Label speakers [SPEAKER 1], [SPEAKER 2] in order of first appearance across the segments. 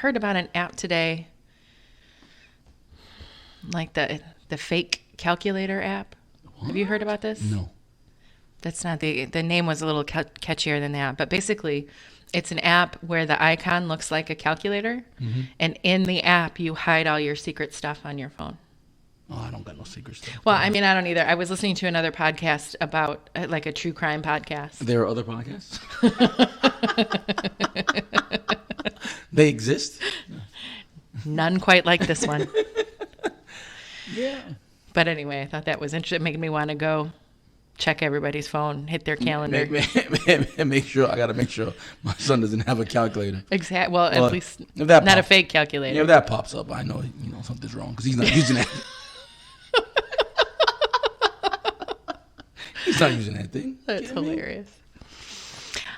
[SPEAKER 1] heard about an app today, like the fake calculator app. What? Have you heard about this?
[SPEAKER 2] No.
[SPEAKER 1] That's not the name was a little catchier than that, but basically it's an app where the icon looks like a calculator, and in the app you hide all your secret stuff on your phone.
[SPEAKER 2] Oh, I don't got no secret stuff.
[SPEAKER 1] Well, I mean, I don't either. I was listening to another podcast about like a true crime podcast.
[SPEAKER 2] There are other podcasts? They exist?
[SPEAKER 1] None quite like this one.
[SPEAKER 2] Yeah.
[SPEAKER 1] But anyway, I thought that was interesting. It made me want to go check everybody's phone, hit their calendar.
[SPEAKER 2] Make sure. I got to make sure my son doesn't have a calculator.
[SPEAKER 1] Exactly. Well, at least not a fake calculator.
[SPEAKER 2] Yeah, if that pops up, I know something's wrong because he's not using that. He's not using that thing.
[SPEAKER 1] That's hilarious.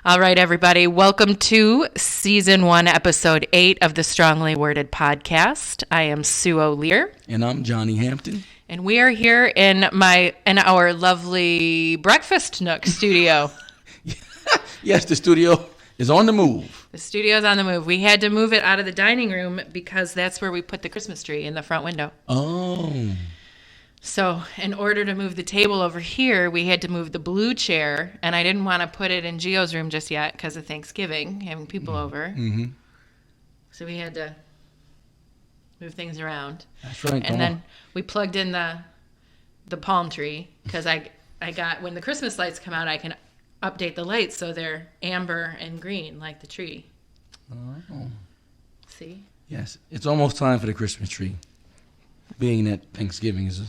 [SPEAKER 1] All right, everybody. Welcome to Season 1, Episode 8 of the Strongly Worded Podcast. I am Sue O'Lear.
[SPEAKER 2] And I'm Johnny Hampton.
[SPEAKER 1] And we are here in our lovely Breakfast Nook studio.
[SPEAKER 2] Yes, the studio is on the move.
[SPEAKER 1] The studio's on the move. We had to move it out of the dining room because that's where we put the Christmas tree, in the front window.
[SPEAKER 2] Oh.
[SPEAKER 1] So in order to move the table over here, we had to move the blue chair, and I didn't want to put it in Gio's room just yet because of Thanksgiving, having people over. Mm-hmm. So we had to move things around.
[SPEAKER 2] That's right.
[SPEAKER 1] And then we plugged in the palm tree because I got, when the Christmas lights come out, I can update the lights so they're amber and green like the tree.
[SPEAKER 2] Oh.
[SPEAKER 1] See?
[SPEAKER 2] Yes, it's almost time for the Christmas tree, being that Thanksgiving is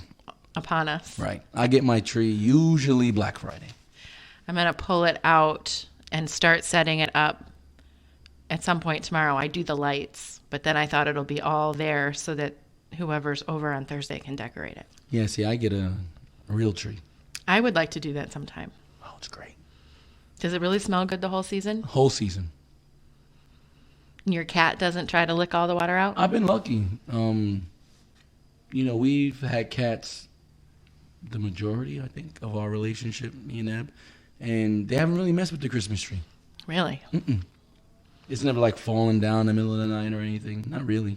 [SPEAKER 1] upon us.
[SPEAKER 2] Right. I get my tree usually Black Friday.
[SPEAKER 1] I'm going to pull it out and start setting it up at some point tomorrow. I do the lights, but then I thought it'll be all there so that whoever's over on Thursday can decorate it.
[SPEAKER 2] Yeah, see, I get a real tree.
[SPEAKER 1] I would like to do that sometime.
[SPEAKER 2] Oh, it's great.
[SPEAKER 1] Does it really smell good the whole season?
[SPEAKER 2] Whole season.
[SPEAKER 1] Your cat doesn't try to lick all the water out?
[SPEAKER 2] I've been lucky. We've had cats the majority, I think, of our relationship, me and Eb, and they haven't really messed with the Christmas tree.
[SPEAKER 1] Really?
[SPEAKER 2] Mm-mm. It's never like falling down in the middle of the night or anything. Not really.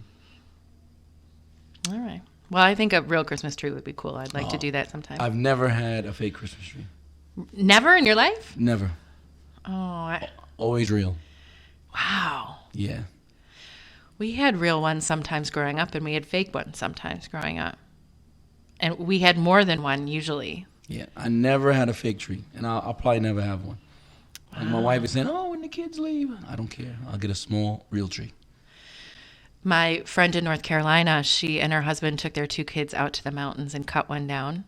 [SPEAKER 1] All right. Well, I think a real Christmas tree would be cool. I'd like to do that sometime.
[SPEAKER 2] I've never had a fake Christmas tree.
[SPEAKER 1] Never in your life?
[SPEAKER 2] Never.
[SPEAKER 1] Oh.
[SPEAKER 2] Always real.
[SPEAKER 1] Wow.
[SPEAKER 2] Yeah.
[SPEAKER 1] We had real ones sometimes growing up, and we had fake ones sometimes growing up. And we had more than one usually.
[SPEAKER 2] Yeah, I never had a fake tree, and I'll probably never have one. Wow. And my wife is saying, when the kids leave, I don't care. I'll get a small, real tree.
[SPEAKER 1] My friend in North Carolina, she and her husband took their 2 kids out to the mountains and cut one down.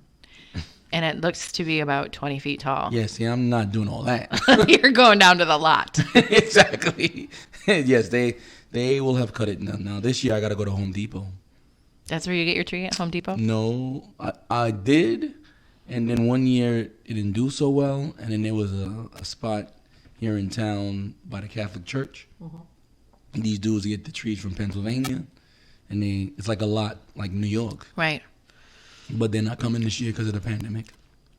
[SPEAKER 1] And it looks to be about 20 feet tall.
[SPEAKER 2] Yeah, see, I'm not doing all that.
[SPEAKER 1] You're going down to the lot.
[SPEAKER 2] Exactly. Yes, they will have cut it. Now, this year I got to go to Home Depot.
[SPEAKER 1] That's where you get your tree at, Home Depot?
[SPEAKER 2] No, I did. And then one year it didn't do so well. And then there was a spot here in town by the Catholic Church. Mm-hmm. And these dudes get the trees from Pennsylvania. And it's like a lot like New York.
[SPEAKER 1] Right.
[SPEAKER 2] But they're not coming this year because of the pandemic.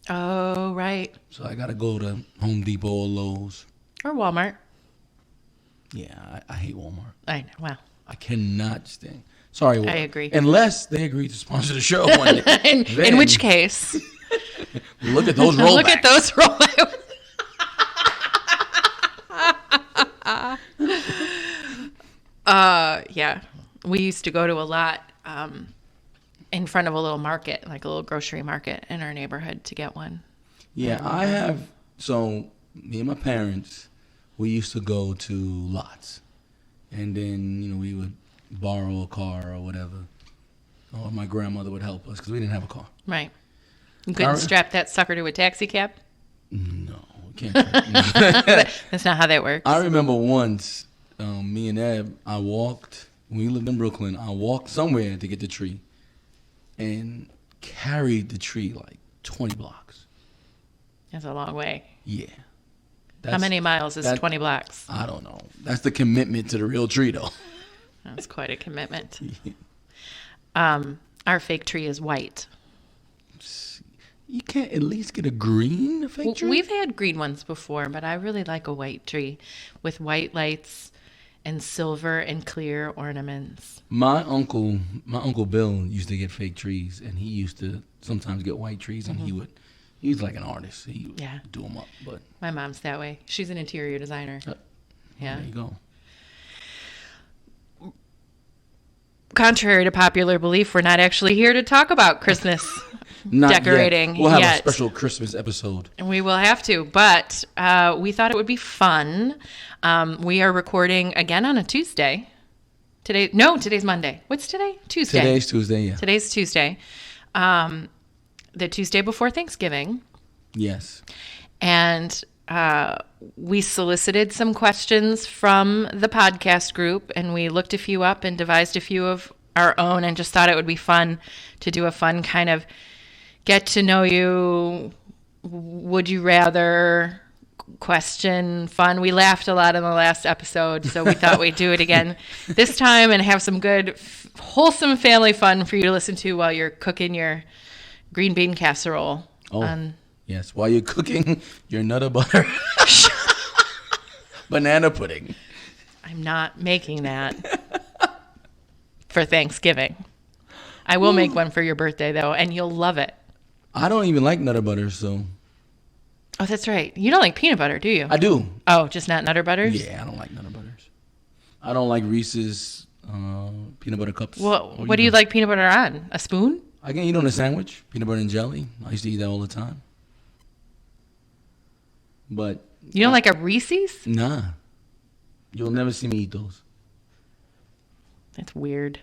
[SPEAKER 1] Oh, right.
[SPEAKER 2] So I got to go to Home Depot or Lowe's.
[SPEAKER 1] Or Walmart.
[SPEAKER 2] Yeah, I hate Walmart.
[SPEAKER 1] I know. Wow.
[SPEAKER 2] I cannot stand. Sorry, Walmart.
[SPEAKER 1] I agree.
[SPEAKER 2] Unless they agree to sponsor the show one day.
[SPEAKER 1] in which case.
[SPEAKER 2] Look at those rollbacks.
[SPEAKER 1] Look at those rollbacks. Yeah. We used to go to a lot in front of a little market, like a little grocery market in our neighborhood to get one.
[SPEAKER 2] Yeah, I have. So me and my parents, we used to go to lots. And then, we would borrow a car or whatever. Or my grandmother would help us because we didn't have a car.
[SPEAKER 1] Right. You couldn't strap that sucker to a taxi cab?
[SPEAKER 2] No, can't.
[SPEAKER 1] That's not how that works.
[SPEAKER 2] I remember once, me and Eb, when we lived in Brooklyn, I walked somewhere to get the tree and carried the tree like 20 blocks.
[SPEAKER 1] That's a long way.
[SPEAKER 2] Yeah.
[SPEAKER 1] How many miles is 20 blocks?
[SPEAKER 2] I don't know. That's the commitment to the real tree, though.
[SPEAKER 1] That's quite a commitment. Our fake tree is white.
[SPEAKER 2] You can't at least get a green fake tree?
[SPEAKER 1] We've had green ones before, but I really like a white tree with white lights and silver and clear ornaments.
[SPEAKER 2] My uncle Bill used to get fake trees, and he used to sometimes get white trees, and he's like an artist. He would do them up. But
[SPEAKER 1] my mom's that way. She's an interior designer. Yeah.
[SPEAKER 2] There you go.
[SPEAKER 1] Contrary to popular belief, we're not actually here to talk about Christmas decorating.
[SPEAKER 2] We'll have a special Christmas episode.
[SPEAKER 1] And we will have to, but we thought it would be fun. We are recording again on a Tuesday. Today's Monday. What's today? Tuesday.
[SPEAKER 2] Today's Tuesday, yeah.
[SPEAKER 1] Today's Tuesday. The Tuesday before Thanksgiving.
[SPEAKER 2] Yes.
[SPEAKER 1] And we solicited some questions from the podcast group, and we looked a few up and devised a few of our own, and just thought it would be fun to do a fun kind of get to know you, would you rather question fun. We laughed a lot in the last episode, so we thought we'd do it again this time and have some good, wholesome family fun for you to listen to while you're cooking your green bean casserole.
[SPEAKER 2] Yes, while you're cooking your Nutter Butter banana pudding.
[SPEAKER 1] I'm not making that for Thanksgiving. I will make one for your birthday, though, and you'll love it.
[SPEAKER 2] I don't even like Nutter Butter, so.
[SPEAKER 1] Oh, that's right. You don't like peanut butter, do you?
[SPEAKER 2] I do.
[SPEAKER 1] Oh, just not Nutter Butters?
[SPEAKER 2] Yeah, I don't like Nutter Butters. I don't like Reese's peanut butter cups.
[SPEAKER 1] Well, what do you like peanut butter on? A spoon?
[SPEAKER 2] I can eat on a sandwich, peanut butter and jelly. I used to eat that all the time. But
[SPEAKER 1] you don't like a Reese's?
[SPEAKER 2] Nah. You'll never see me eat those.
[SPEAKER 1] That's weird.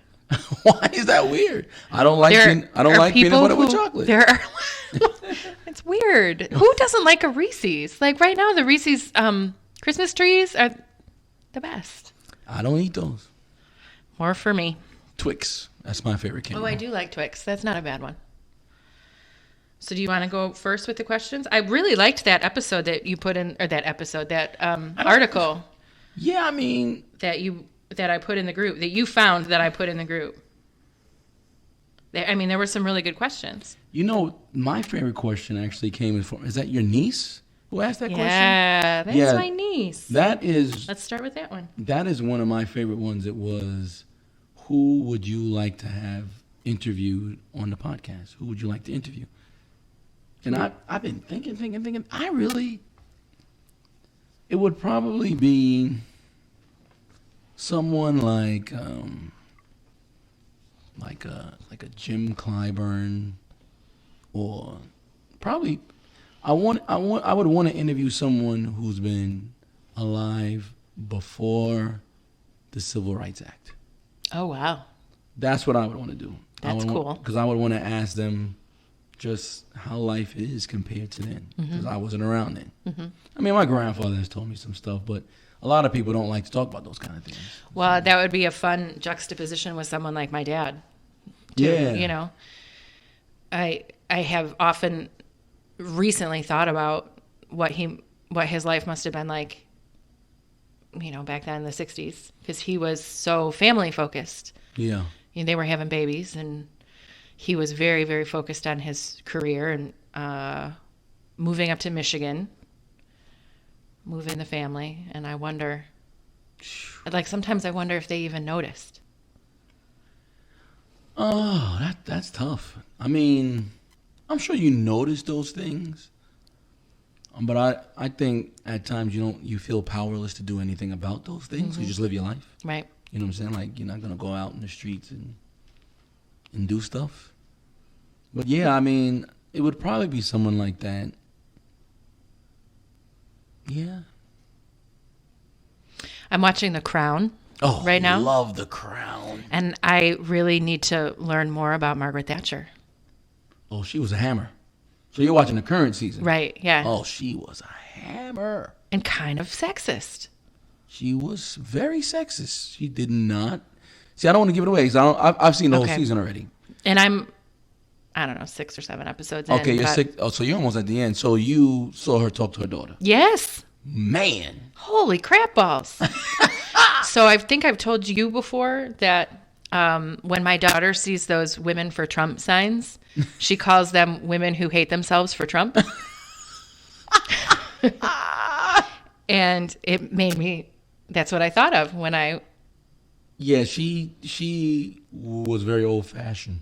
[SPEAKER 2] Why is that weird? I don't like peanut butter with chocolate.
[SPEAKER 1] It's weird. Who doesn't like a Reese's? Like right now, the Reese's Christmas trees are the best.
[SPEAKER 2] I don't eat those.
[SPEAKER 1] More for me.
[SPEAKER 2] Twix. That's my favorite candy.
[SPEAKER 1] Oh, I do like Twix. That's not a bad one. So do you want to go first with the questions? I really liked that episode that you put in, or that article.
[SPEAKER 2] Yeah, I mean.
[SPEAKER 1] That I put in the group, that you found that I put in the group. There were some really good questions. You know,
[SPEAKER 2] my favorite question actually came from, is that your niece who asked that question?
[SPEAKER 1] Yeah, that's my niece.
[SPEAKER 2] Let's
[SPEAKER 1] start with that one.
[SPEAKER 2] That is one of my favorite ones. It was, who would you like to have interviewed on the podcast? Who would you like to interview? And I've been thinking. It would probably be someone like a Jim Clyburn, or probably I would want to interview someone who's been alive before the Civil Rights Act.
[SPEAKER 1] Oh wow. That's
[SPEAKER 2] what I would want to do.
[SPEAKER 1] That's cool.
[SPEAKER 2] Because I would want to ask them just how life is compared to then, because I wasn't around then. Mm-hmm. I mean, my grandfather has told me some stuff, but a lot of people don't like to talk about those kind of things.
[SPEAKER 1] Well, that would be a fun juxtaposition with someone like my dad, too. Yeah. You know, I have often recently thought about what his life must have been like, you know, back then in the 60s, because he was so family focused.
[SPEAKER 2] Yeah.
[SPEAKER 1] You know, they were having babies, and he was very, very focused on his career and moving up to Michigan, moving the family. And I wonder, sometimes I wonder if they even noticed.
[SPEAKER 2] Oh, that's tough. I mean, I'm sure you notice those things, but I think at times you feel powerless to do anything about those things. Mm-hmm. You just live your life.
[SPEAKER 1] Right.
[SPEAKER 2] You know what I'm saying? Like, you're not going to go out in the streets and do stuff. But yeah, I mean, it would probably be someone like that. Yeah.
[SPEAKER 1] I'm watching The Crown right now.
[SPEAKER 2] I love The Crown.
[SPEAKER 1] And I really need to learn more about Margaret Thatcher.
[SPEAKER 2] Oh, she was a hammer. So you're watching the current season.
[SPEAKER 1] Right, yeah.
[SPEAKER 2] Oh, she was a hammer.
[SPEAKER 1] And kind of sexist.
[SPEAKER 2] She was very sexist. She did not. See, I don't want to give it away because I've seen the whole season already.
[SPEAKER 1] And I don't know, 6 or 7 episodes in.
[SPEAKER 2] Okay, you're 6. Oh, so you're almost at the end. So you saw her talk to her daughter.
[SPEAKER 1] Yes.
[SPEAKER 2] Man.
[SPEAKER 1] Holy crap balls. So I think I've told you before that when my daughter sees those Women for Trump signs, she calls them women who hate themselves for Trump. And it made me That's what I thought of when I...
[SPEAKER 2] Yeah, she was very old-fashioned,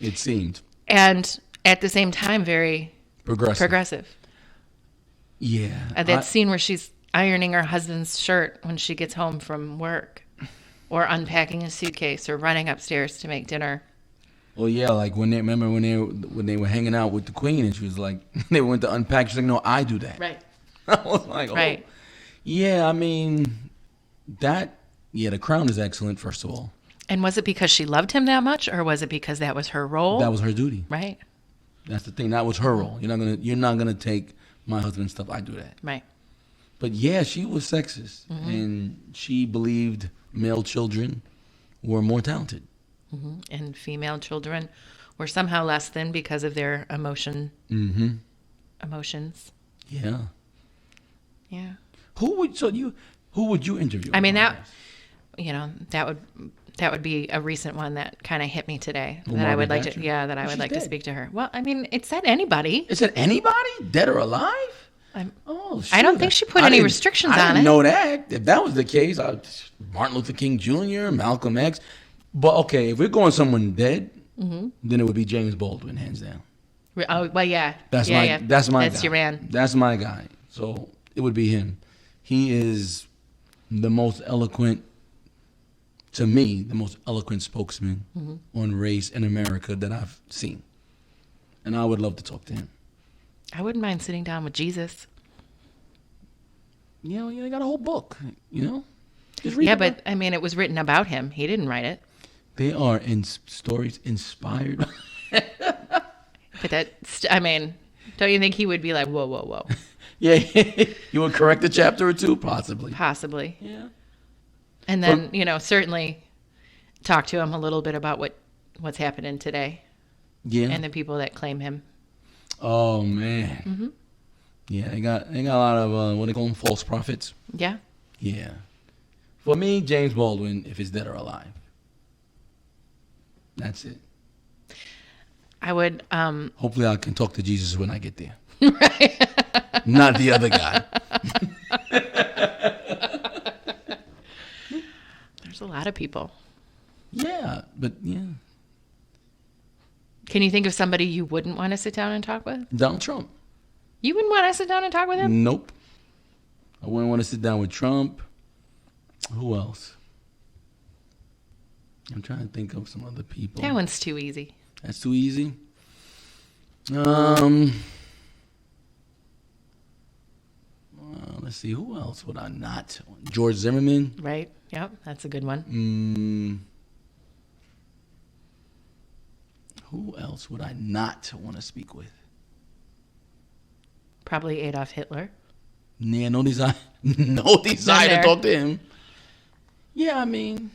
[SPEAKER 2] it seemed.
[SPEAKER 1] And at the same time, very progressive.
[SPEAKER 2] Yeah.
[SPEAKER 1] That scene where she's ironing her husband's shirt when she gets home from work, or unpacking a suitcase, or running upstairs to make dinner.
[SPEAKER 2] Well, yeah, like when they were hanging out with the queen, and she was like, they went to unpack. She's like, no, I do that.
[SPEAKER 1] Right.
[SPEAKER 2] I was like, oh.
[SPEAKER 1] Right.
[SPEAKER 2] Yeah, I mean, The Crown is excellent, first of all.
[SPEAKER 1] And was it because she loved him that much, or was it because that was her role?
[SPEAKER 2] That was her duty.
[SPEAKER 1] Right.
[SPEAKER 2] That's the thing. That was her role. You're not gonna take my husband's stuff. I do that.
[SPEAKER 1] Right.
[SPEAKER 2] But yeah, she was sexist, and she believed male children were more talented.
[SPEAKER 1] Mm-hmm. And female children were somehow less than because of their emotions.
[SPEAKER 2] Yeah.
[SPEAKER 1] Yeah.
[SPEAKER 2] Who would you interview?
[SPEAKER 1] I mean, that would be a recent one that kind of hit me today.
[SPEAKER 2] Well,
[SPEAKER 1] that I would
[SPEAKER 2] Margaret
[SPEAKER 1] like to,
[SPEAKER 2] Thatcher?
[SPEAKER 1] that I would
[SPEAKER 2] She's
[SPEAKER 1] like
[SPEAKER 2] dead.
[SPEAKER 1] to speak to her. Well, I mean, it said anybody.
[SPEAKER 2] Is it anybody, dead or alive? Shoot.
[SPEAKER 1] I don't think she put any restrictions on it.
[SPEAKER 2] I didn't know that. If that was the case, Martin Luther King Jr., Malcolm X. But okay, if we're going someone dead, then it would be James Baldwin, hands down.
[SPEAKER 1] Oh, well, yeah.
[SPEAKER 2] That's
[SPEAKER 1] yeah.
[SPEAKER 2] That's my guy.
[SPEAKER 1] That's your man.
[SPEAKER 2] That's my guy. So it would be him. He is the most eloquent, to me, the most eloquent spokesman on race in America that I've seen. And I would love to talk to him.
[SPEAKER 1] I wouldn't mind sitting down with Jesus.
[SPEAKER 2] They got a whole book, Just read
[SPEAKER 1] Yeah, but I mean, it was written about him. He didn't write it.
[SPEAKER 2] They are stories inspired.
[SPEAKER 1] But don't you think he would be like, whoa, whoa, whoa?
[SPEAKER 2] Yeah, you would correct a chapter or two, possibly.
[SPEAKER 1] Possibly.
[SPEAKER 2] Yeah.
[SPEAKER 1] And then, certainly talk to him a little bit about what's happening today.
[SPEAKER 2] Yeah.
[SPEAKER 1] And the people that claim him.
[SPEAKER 2] Oh, man. Mm-hmm. Yeah, they got a lot of, what they call them, false prophets.
[SPEAKER 1] Yeah.
[SPEAKER 2] Yeah. For me, James Baldwin, if he's dead or alive. That's it.
[SPEAKER 1] I would...
[SPEAKER 2] Hopefully I can talk to Jesus when I get there.
[SPEAKER 1] Right.
[SPEAKER 2] Not the other guy.
[SPEAKER 1] There's a lot of people.
[SPEAKER 2] Yeah, but yeah.
[SPEAKER 1] Can you think of somebody you wouldn't want to sit down and talk with?
[SPEAKER 2] Donald Trump.
[SPEAKER 1] You wouldn't want to sit down and talk with him?
[SPEAKER 2] Nope. I wouldn't want to sit down with Trump. Who else? I'm trying to think of some other people.
[SPEAKER 1] That one's too easy.
[SPEAKER 2] That's too easy? Let's see. Who else would I not? George Zimmerman.
[SPEAKER 1] Right. Yep. That's a good one.
[SPEAKER 2] Who else would I not want to speak with?
[SPEAKER 1] Probably Adolf Hitler.
[SPEAKER 2] Yeah, no desire to talk to him. Yeah, I mean,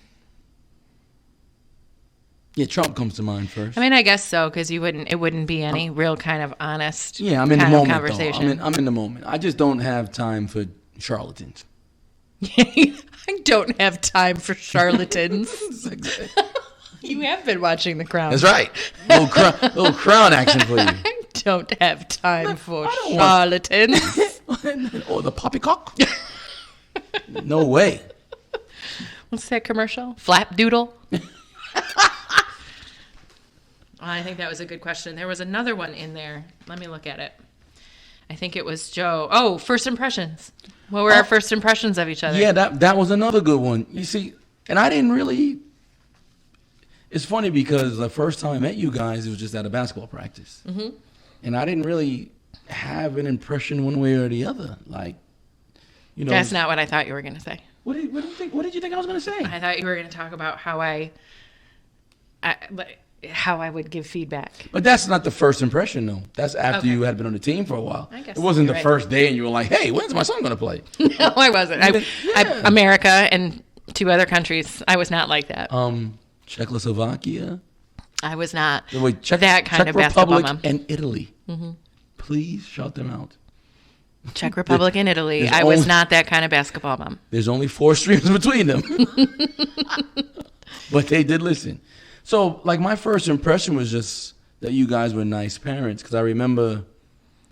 [SPEAKER 2] yeah, Trump comes to mind first.
[SPEAKER 1] I mean, I guess so, because it wouldn't be any real kind of honest
[SPEAKER 2] I'm in the moment,
[SPEAKER 1] conversation.
[SPEAKER 2] though. I'm in the moment. I just don't have time for charlatans.
[SPEAKER 1] I don't have time for charlatans. You have been watching The Crown.
[SPEAKER 2] That's right. Little crown action for you.
[SPEAKER 1] I don't have time for charlatans.
[SPEAKER 2] Or the poppycock? No way.
[SPEAKER 1] What's that commercial? Flapdoodle? I think that was a good question. There was another one in there. Let me look at it. I think it was Joe. Oh, first impressions. What were our first impressions of each other?
[SPEAKER 2] Yeah, that was another good one. You see, and I didn't really... It's funny because the first time I met you guys, it was just at a basketball practice. Mm-hmm. And I didn't really have an impression one way or the other. Like,
[SPEAKER 1] That's not what I thought you were going to say.
[SPEAKER 2] What did you think I was going to say?
[SPEAKER 1] I thought you were going to talk about how I would give feedback.
[SPEAKER 2] But that's not the first impression, though. That's after you had been on the team for a while.
[SPEAKER 1] I guess
[SPEAKER 2] it wasn't the
[SPEAKER 1] right.
[SPEAKER 2] first day and you were like, hey, when's my son going to play?
[SPEAKER 1] No, I wasn't. America and 2 other countries, I was not like that.
[SPEAKER 2] Czechoslovakia.
[SPEAKER 1] I was not
[SPEAKER 2] Wait,
[SPEAKER 1] that kind of basketball
[SPEAKER 2] Republic
[SPEAKER 1] mom.
[SPEAKER 2] and Italy. Mm-hmm. Please shout them out.
[SPEAKER 1] Czech Republic and Italy. I was not that kind of basketball mom.
[SPEAKER 2] There's only 4 streams between them. But they did listen. So, like, my first impression was just that you guys were nice parents, because I remember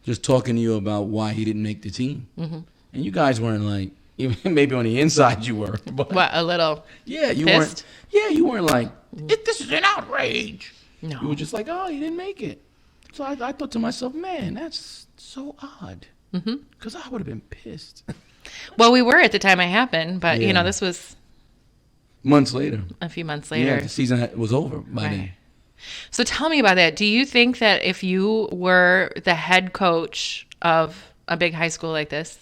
[SPEAKER 2] just talking to you about why he didn't make the team. Mm-hmm. And you guys weren't like, Even maybe on the inside you were. But
[SPEAKER 1] What, a little
[SPEAKER 2] you
[SPEAKER 1] pissed?
[SPEAKER 2] You weren't like, this is an outrage.
[SPEAKER 1] No.
[SPEAKER 2] You were just like, oh, he didn't make it. So I thought to myself, man, that's so odd. Because I would have been pissed.
[SPEAKER 1] Well, we were at the time it happened, but, this was
[SPEAKER 2] months later.
[SPEAKER 1] a few months later.
[SPEAKER 2] Yeah, the season was over by then.
[SPEAKER 1] So tell me about that. Do you think that if you were the head coach of a big high school like this,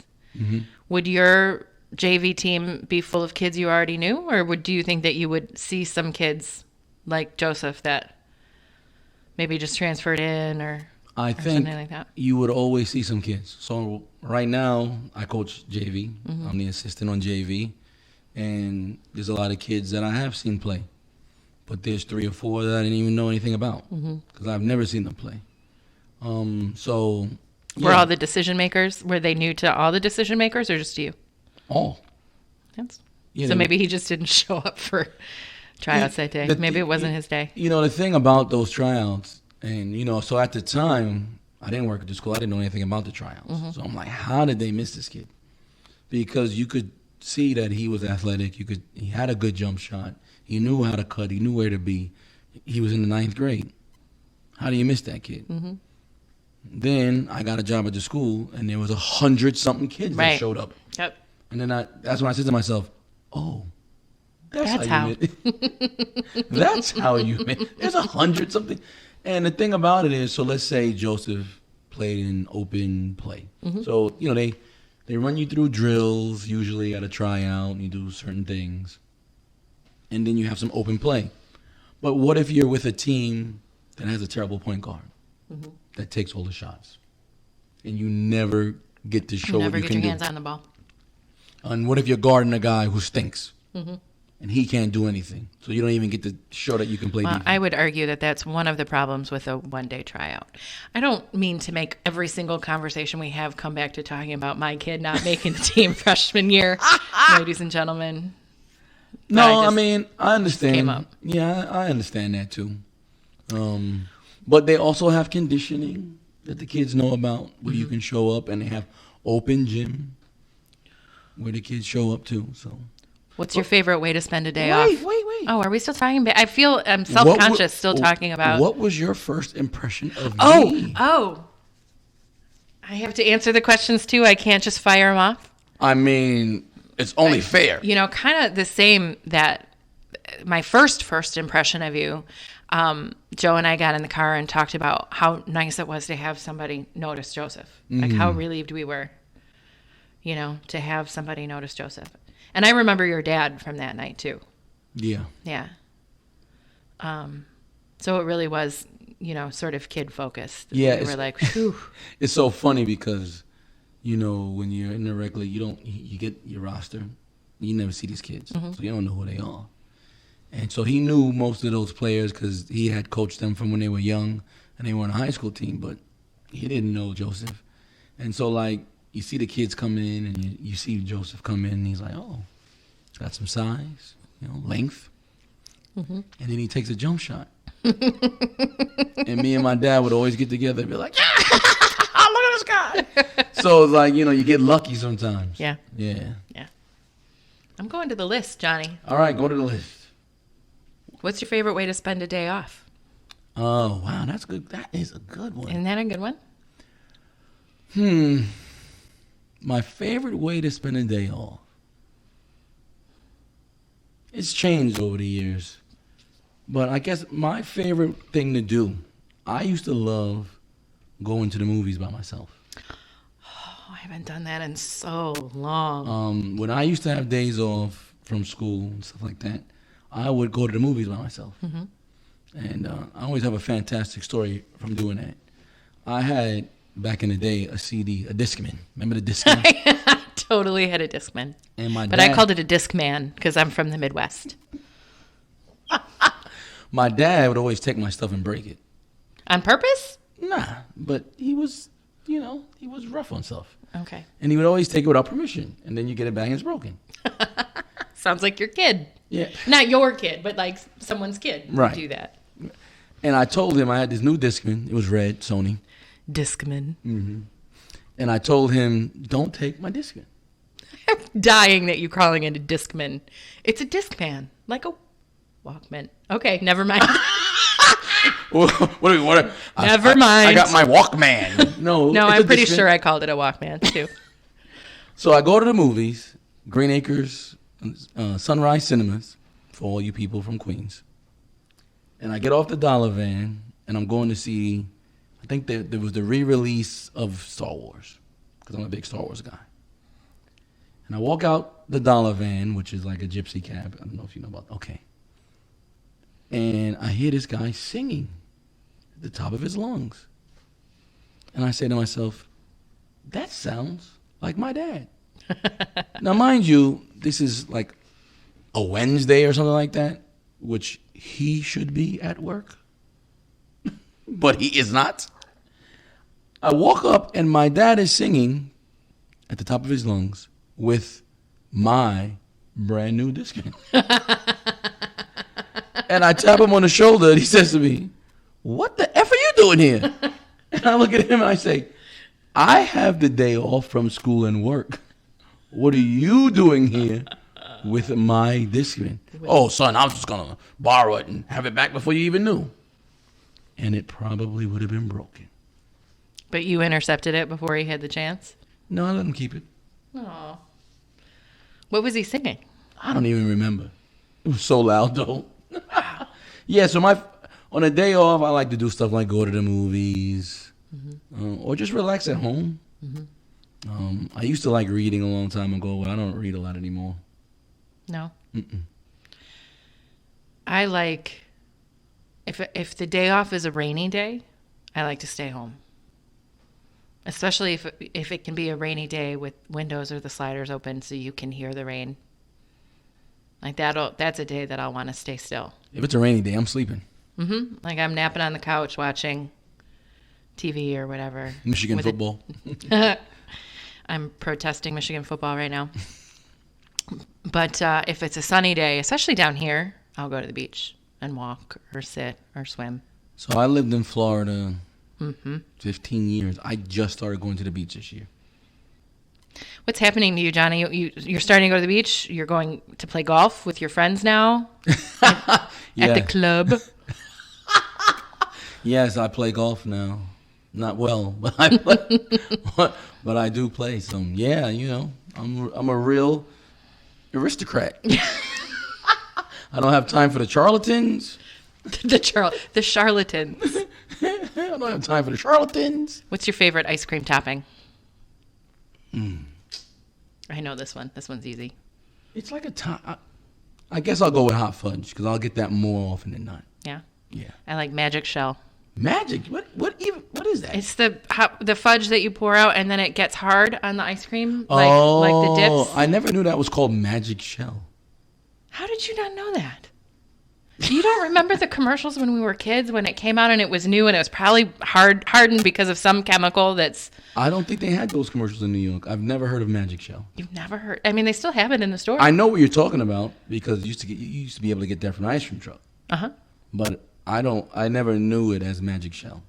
[SPEAKER 1] would your JV team be full of kids you already knew? Or do you think that you would see some kids like Joseph that maybe just transferred in or something like that?
[SPEAKER 2] You would always see some kids. So right now, I coach JV. I'm the assistant on JV. And there's a lot of kids that I have seen play. But there's 3 or 4 that I didn't even know anything about because I've never seen them play.
[SPEAKER 1] Were all the decision makers, were they new to all the decision makers or just you?
[SPEAKER 2] All.
[SPEAKER 1] So maybe he just didn't show up for tryouts that day. Maybe it wasn't his day.
[SPEAKER 2] The thing about those tryouts, and, so at the time, I didn't work at the school. I didn't know anything about the tryouts. So I'm like, how did they miss this kid? Because you could see that he was athletic. He had a good jump shot. He knew how to cut. He knew where to be. He was in the 9th grade. How do you miss that kid? Then I got a job at the school, and there was 100-something kids that showed up.
[SPEAKER 1] Yep.
[SPEAKER 2] And then that's when I said to myself, oh, that's how. That's how you miss. There's 100-something. And the thing about it is, so let's say Joseph played in open play. So, they run you through drills, usually at a tryout, and you do certain things. And then you have some open play. But what if you're with a team that has a terrible point guard that takes all the shots? And you never get to show what you can do.
[SPEAKER 1] Never get your hands on the ball.
[SPEAKER 2] And what if you're guarding a guy who stinks? And he can't do anything. So you don't even get to show that you can play defense.
[SPEAKER 1] I would argue that that's one of the problems with a one-day tryout. I don't mean to make every single conversation we have come back to talking about my kid not making the team freshman year, ladies and gentlemen.
[SPEAKER 2] No, I mean, I understand.
[SPEAKER 1] Came up.
[SPEAKER 2] Yeah, I understand that too. But they also have conditioning that the kids know about where you can show up, and they have open gym where the kids show up too. So,
[SPEAKER 1] what's your favorite way to spend a day off?
[SPEAKER 2] Wait.
[SPEAKER 1] Oh, are we still talking about? I feel I'm self-conscious still talking about.
[SPEAKER 2] What was your first impression of me?
[SPEAKER 1] Oh. I have to answer the questions too. I can't just fire them off.
[SPEAKER 2] I mean, it's only fair.
[SPEAKER 1] Kind of the same that my first impression of you, Joe and I got in the car and talked about how nice it was to have somebody notice Joseph. Like how relieved we were, to have somebody notice Joseph. And I remember your dad from that night too.
[SPEAKER 2] Yeah.
[SPEAKER 1] Yeah. So it really was, sort of kid focused.
[SPEAKER 2] Yeah.
[SPEAKER 1] We were like, whew.
[SPEAKER 2] It's so funny because, when you're in the regular, you get your roster. You never see these kids. So you don't know who they are. And so he knew most of those players because he had coached them from when they were young and they were on a high school team, but he didn't know Joseph. And so, you see the kids come in and you see Joseph come in and he's like, oh, got some size, length. And then he takes a jump shot. And me and my dad would always get together and be like, look at this guy. So it's like, you get lucky sometimes.
[SPEAKER 1] Yeah.
[SPEAKER 2] Yeah.
[SPEAKER 1] I'm going to the list, Johnny.
[SPEAKER 2] All right, go to the list.
[SPEAKER 1] What's your favorite way to spend a day off?
[SPEAKER 2] Oh, wow, that's good. That is a good one.
[SPEAKER 1] Isn't that a good one?
[SPEAKER 2] My favorite way to spend a day off. It's changed over the years. But I guess my favorite thing to do, I used to love going to the movies by myself.
[SPEAKER 1] Oh, I haven't done that in so long.
[SPEAKER 2] When I used to have days off from school and stuff like that, I would go to the movies by myself. And I always have a fantastic story from doing that. I had, back in the day, a Discman. Remember the Discman?
[SPEAKER 1] I totally had a Discman. But I called it a Discman because I'm from the Midwest.
[SPEAKER 2] My dad would always take my stuff and break it.
[SPEAKER 1] On purpose?
[SPEAKER 2] Nah, but he was, he was rough on stuff.
[SPEAKER 1] Okay.
[SPEAKER 2] And he would always take it without permission. And then you get it back and it's broken.
[SPEAKER 1] Sounds like your kid.
[SPEAKER 2] Yeah.
[SPEAKER 1] Not your kid, but like someone's kid would do that.
[SPEAKER 2] And I told him I had this new Discman. It was red, Sony.
[SPEAKER 1] Discman.
[SPEAKER 2] And I told him, don't take my Discman.
[SPEAKER 1] I'm dying that you're calling it a Discman. It's a Discman, like a Walkman. Okay, never mind.
[SPEAKER 2] What?
[SPEAKER 1] Never mind.
[SPEAKER 2] I got my Walkman. No,
[SPEAKER 1] I'm pretty sure I called it a Walkman too.
[SPEAKER 2] So I go to the movies, Green Acres, Sunrise Cinemas, for all you people from Queens. And I get off the dollar van, and I'm going to see, I think there was the re-release of Star Wars, because I'm a big Star Wars guy. And I walk out the dollar van, which is like a gypsy cab. I don't know if you know about. Okay. And I hear this guy singing at the top of his lungs. And I say to myself, that sounds like my dad. Now, mind you, this is like a Wednesday or something like that, which he should be at work, but he is not. I walk up and my dad is singing at the top of his lungs with my brand new Discman. And I tap him on the shoulder and he says to me, what the F are you doing here? And I look at him and I say, I have the day off from school and work. What are you doing here with my Discman? Oh, son, I was just going to borrow it and have it back before you even knew. And it probably would have been broken.
[SPEAKER 1] But you intercepted it before he had the chance?
[SPEAKER 2] No, I let him keep it.
[SPEAKER 1] Oh. What was he singing?
[SPEAKER 2] I don't even remember. It was so loud, though. Yeah, so on a day off, I like to do stuff like go to the movies, or just relax at home. I used to like reading a long time ago, but I don't read a lot anymore.
[SPEAKER 1] No.
[SPEAKER 2] Mm-mm.
[SPEAKER 1] I like, if the day off is a rainy day, I like to stay home. Especially if it can be a rainy day with windows or the sliders open so you can hear the rain. Like that's a day that I'll want to stay still.
[SPEAKER 2] If it's a rainy day, I'm sleeping.
[SPEAKER 1] Like I'm napping on the couch watching TV or whatever.
[SPEAKER 2] Michigan football.
[SPEAKER 1] I'm protesting Michigan football right now. But if it's a sunny day, especially down here, I'll go to the beach and walk or sit or swim.
[SPEAKER 2] So I lived in Florida 15 years. I just started going to the beach this year.
[SPEAKER 1] What's happening to you, Johnny? You're starting to go to the beach? You're going to play golf with your friends now? At the club?
[SPEAKER 2] Yes, I play golf now. Not well, but I play, but I do play some. Yeah, I'm a real aristocrat. I don't have time for the charlatans.
[SPEAKER 1] The charlatans.
[SPEAKER 2] I don't have time for the charlatans.
[SPEAKER 1] What's your favorite ice cream topping? I know this one. This one's easy.
[SPEAKER 2] It's like I guess I'll go with hot fudge because I'll get that more often than not.
[SPEAKER 1] Yeah.
[SPEAKER 2] Yeah.
[SPEAKER 1] I like magic shell.
[SPEAKER 2] Magic? What is that?
[SPEAKER 1] It's the fudge that you pour out and then it gets hard on the ice cream, like the dips.
[SPEAKER 2] I never knew that was called magic shell.
[SPEAKER 1] How did you not know that? You don't remember the commercials when we were kids when it came out and it was new and it was probably hardened because of some chemical that's...
[SPEAKER 2] I don't think they had those commercials in New York. I've never heard of magic shell.
[SPEAKER 1] You've never heard? I mean, they still have it in the store.
[SPEAKER 2] I know what you're talking about because you used to be able to get that from an ice cream truck. But I never knew it as magic shell.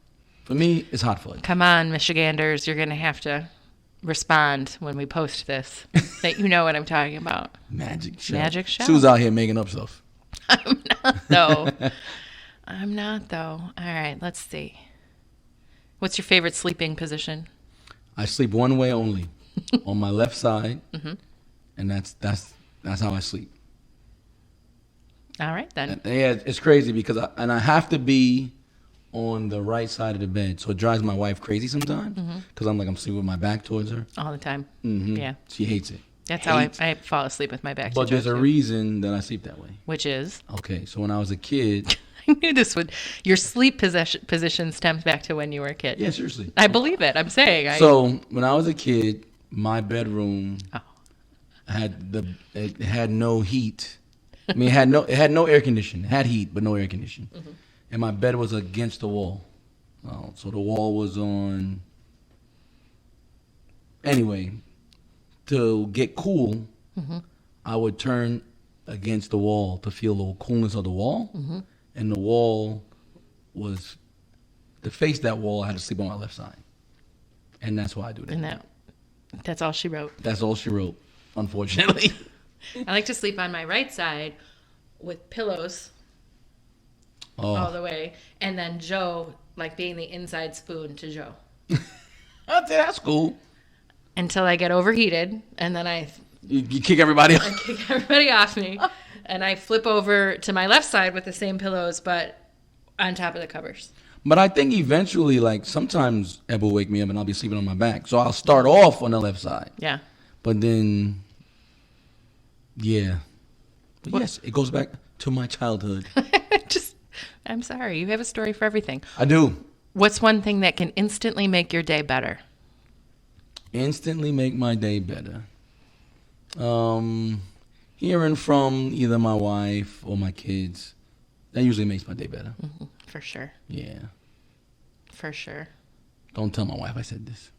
[SPEAKER 2] For me, it's hot fudge.
[SPEAKER 1] Come on, Michiganders, you're going to have to respond when we post this that you know what I'm talking about.
[SPEAKER 2] Magic shell.
[SPEAKER 1] Magic shell.
[SPEAKER 2] Sue's out here making up stuff.
[SPEAKER 1] I'm not, though. I'm not, though. All right, let's see. What's your favorite sleeping position?
[SPEAKER 2] I sleep one way only, on my left side, and that's how I sleep.
[SPEAKER 1] All right, then.
[SPEAKER 2] Yeah, it's crazy because I have to be on the right side of the bed, so it drives my wife crazy sometimes because I'm sleeping with my back towards her.
[SPEAKER 1] All the time. Yeah.
[SPEAKER 2] She hates it.
[SPEAKER 1] That's how I fall asleep with my back.
[SPEAKER 2] But there's a reason that I sleep that way.
[SPEAKER 1] Which is?
[SPEAKER 2] Okay, so when I was a kid...
[SPEAKER 1] I knew this would... Your sleep position stems back to when you were a kid.
[SPEAKER 2] Yeah, seriously.
[SPEAKER 1] I believe it. I'm saying.
[SPEAKER 2] So when I was a kid, my bedroom it had no heat. I mean, it had no air conditioning. It had heat, but no air conditioning. And my bed was against the wall. So the wall was on... Anyway... To get cool, I would turn against the wall to feel the coolness of the wall. And the wall was, to face that wall, I had to sleep on my left side. And that's why I do that.
[SPEAKER 1] And that's all she wrote.
[SPEAKER 2] That's all she wrote. unfortunately.
[SPEAKER 1] I like to sleep on my right side with pillows all the way, and then Joe, like being the inside spoon to Joe.
[SPEAKER 2] That's cool.
[SPEAKER 1] Until I get overheated, and then
[SPEAKER 2] you kick everybody off.
[SPEAKER 1] I kick everybody off me, and I flip over to my left side with the same pillows, but on top of the covers.
[SPEAKER 2] But I think eventually, like, sometimes Eb will wake me up and I'll be sleeping on my back. So I'll start off on the left side.
[SPEAKER 1] Yeah.
[SPEAKER 2] But then, yeah. But yes, it goes back to my childhood.
[SPEAKER 1] I'm sorry. You have a story for everything.
[SPEAKER 2] I do.
[SPEAKER 1] What's one thing that can instantly make your day better?
[SPEAKER 2] Instantly make my day better. Hearing from either my wife or my kids, that usually makes my day better.
[SPEAKER 1] Mm-hmm. For sure.
[SPEAKER 2] Yeah.
[SPEAKER 1] For sure.
[SPEAKER 2] Don't tell my wife I said this.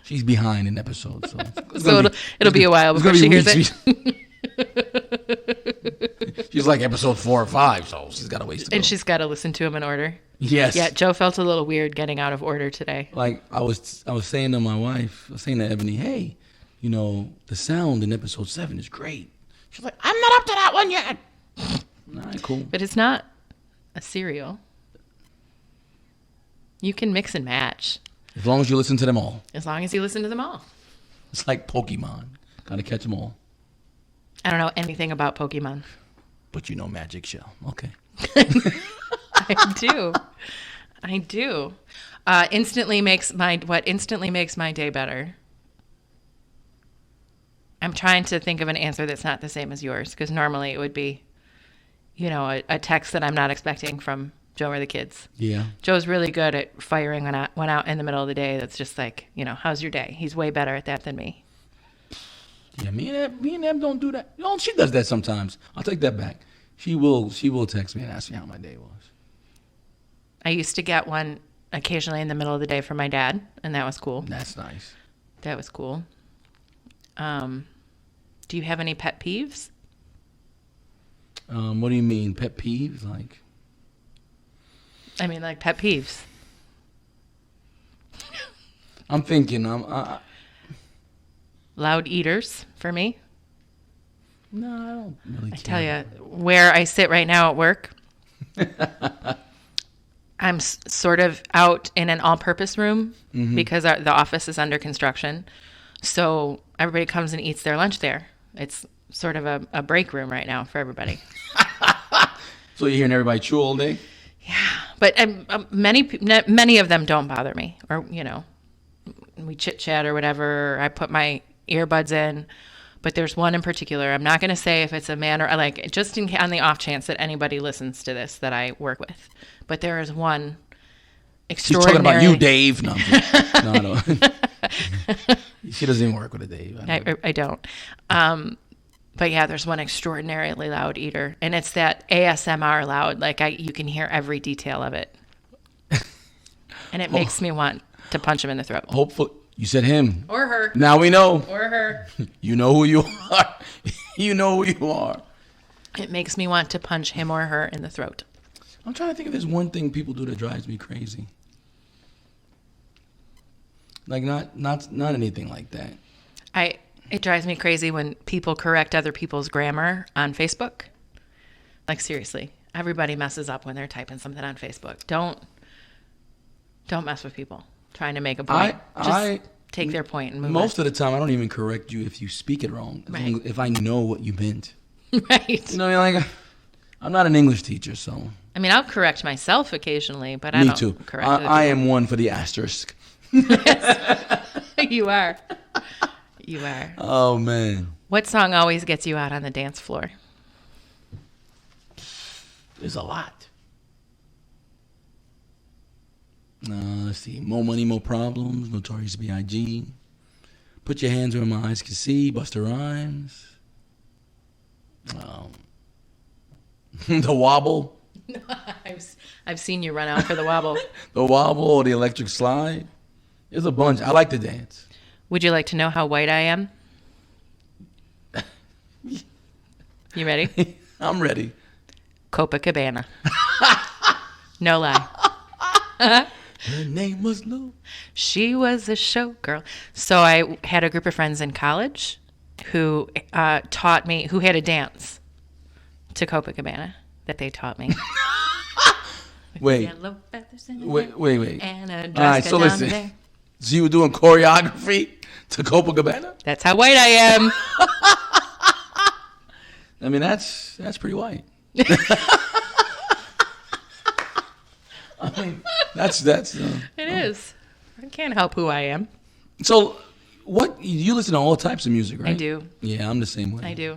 [SPEAKER 2] She's behind in episodes.
[SPEAKER 1] So it'll be a while before she hears it.
[SPEAKER 2] She's like episode 4 or 5, so she's got a ways to go.
[SPEAKER 1] And she's got to listen to them in order.
[SPEAKER 2] Yes.
[SPEAKER 1] Yeah, Joe felt a little weird getting out of order today.
[SPEAKER 2] Like I was saying to my wife, I was saying to Ebony, hey, you know, the sound in episode 7 is great. She's like, I'm not up to that one yet. All right, cool.
[SPEAKER 1] But it's not a cereal. You can mix and match.
[SPEAKER 2] As long as you listen to them all.
[SPEAKER 1] As long as you listen to them all.
[SPEAKER 2] It's like Pokemon. Got to catch them all.
[SPEAKER 1] I don't know anything about Pokemon.
[SPEAKER 2] But you know Magic Shell. Okay.
[SPEAKER 1] I do. What instantly makes my day better? I'm trying to think of an answer that's not the same as yours, because normally it would be, you know, a text that I'm not expecting from Joe or the kids.
[SPEAKER 2] Yeah.
[SPEAKER 1] Joe's really good at firing one out in the middle of the day. That's just like, you know, how's your day? He's way better at that than me.
[SPEAKER 2] Yeah, me and Em don't do that. You know, she does that sometimes. I'll take that back. She will text me and ask me how my day was.
[SPEAKER 1] I used to get one occasionally in the middle of the day from my dad, and that was cool.
[SPEAKER 2] That's nice.
[SPEAKER 1] That was cool. Do you have any pet peeves?
[SPEAKER 2] What do you mean, pet peeves? Like?
[SPEAKER 1] I mean, like pet peeves.
[SPEAKER 2] I'm thinking,
[SPEAKER 1] Loud eaters for me.
[SPEAKER 2] No, I don't really care.
[SPEAKER 1] I tell you, where I sit right now at work, I'm sort of out in an all-purpose room because the office is under construction. So everybody comes and eats their lunch there. It's sort of a break room right now for everybody.
[SPEAKER 2] So you're hearing everybody chew all day?
[SPEAKER 1] Yeah, but many of them don't bother me, or you know, we chit chat or whatever. I put my earbuds in, but there's one in particular. I'm not going to say if it's a man or like just on the off chance that anybody listens to this that I work with. But there is one extraordinary.
[SPEAKER 2] She's talking about you, Dave. No, no. She doesn't even work with a Dave.
[SPEAKER 1] I don't. But yeah, there's one extraordinarily loud eater, and it's that ASMR loud. Like you can hear every detail of it, and it makes me want to punch him in the throat.
[SPEAKER 2] Hopefully, you said him
[SPEAKER 1] or her.
[SPEAKER 2] Now we know.
[SPEAKER 1] Or her.
[SPEAKER 2] You know who you are. You know who you are.
[SPEAKER 1] It makes me want to punch him or her in the throat.
[SPEAKER 2] I'm trying to think if there's one thing people do that drives me crazy. Like not anything like that.
[SPEAKER 1] It drives me crazy when people correct other people's grammar on Facebook. Like seriously, everybody messes up when they're typing something on Facebook. Don't mess with people trying to make a point. Just take their point and move on.
[SPEAKER 2] Most of the time, I don't even correct you if you speak it wrong.
[SPEAKER 1] Right.
[SPEAKER 2] If I know what you meant.
[SPEAKER 1] Right.
[SPEAKER 2] You know, like I'm not an English teacher, so.
[SPEAKER 1] I mean, I'll correct myself occasionally, but I don't correct other people.
[SPEAKER 2] I am one for the asterisk.
[SPEAKER 1] You are. You are.
[SPEAKER 2] Oh, man.
[SPEAKER 1] What song always gets you out on the dance floor?
[SPEAKER 2] There's a lot. Let's see. More Money, More Problems. Notorious B.I.G. Put Your Hands Where My Eyes Can See. Busta Rhymes. The Wobble.
[SPEAKER 1] I've seen you run out for the wobble.
[SPEAKER 2] The Wobble or the Electric Slide. There's a bunch. I like to dance.
[SPEAKER 1] Would you like to know how white I am? You ready?
[SPEAKER 2] I'm ready.
[SPEAKER 1] Copacabana. No lie.
[SPEAKER 2] Her name was Lou.
[SPEAKER 1] She was a showgirl. So I had a group of friends in college, who taught me, who had a dance to Copacabana that they taught me.
[SPEAKER 2] Wait. Wait.
[SPEAKER 1] And a
[SPEAKER 2] All right, so listen.
[SPEAKER 1] there.
[SPEAKER 2] So you were doing choreography to Copacabana?
[SPEAKER 1] That's how white I am.
[SPEAKER 2] I mean, that's pretty white. I mean, that's.
[SPEAKER 1] It is. I can't help who I am.
[SPEAKER 2] So, what you listen to all types of music, right?
[SPEAKER 1] I do.
[SPEAKER 2] Yeah, I'm the same way.
[SPEAKER 1] I do.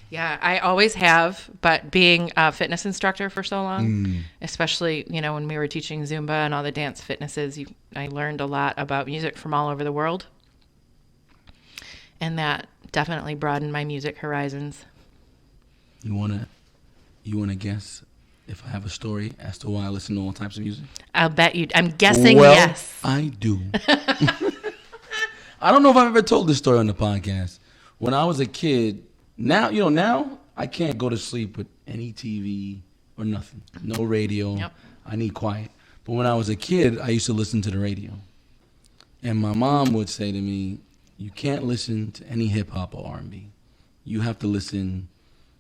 [SPEAKER 1] Yeah, I always have. But being a fitness instructor for so long, especially when we were teaching Zumba and all the dance fitnesses, I learned a lot about music from all over the world, and that definitely broadened my music horizons.
[SPEAKER 2] You wanna guess if I have a story as to why I listen to all types of music?
[SPEAKER 1] I'll bet you. I'm guessing yes.
[SPEAKER 2] I do. I don't know if I've ever told this story on the podcast. When I was a kid, now I can't go to sleep with any TV or nothing. No radio.
[SPEAKER 1] Yep.
[SPEAKER 2] I need quiet. But when I was a kid, I used to listen to the radio. And my mom would say to me, you can't listen to any hip-hop or R&B. You have to listen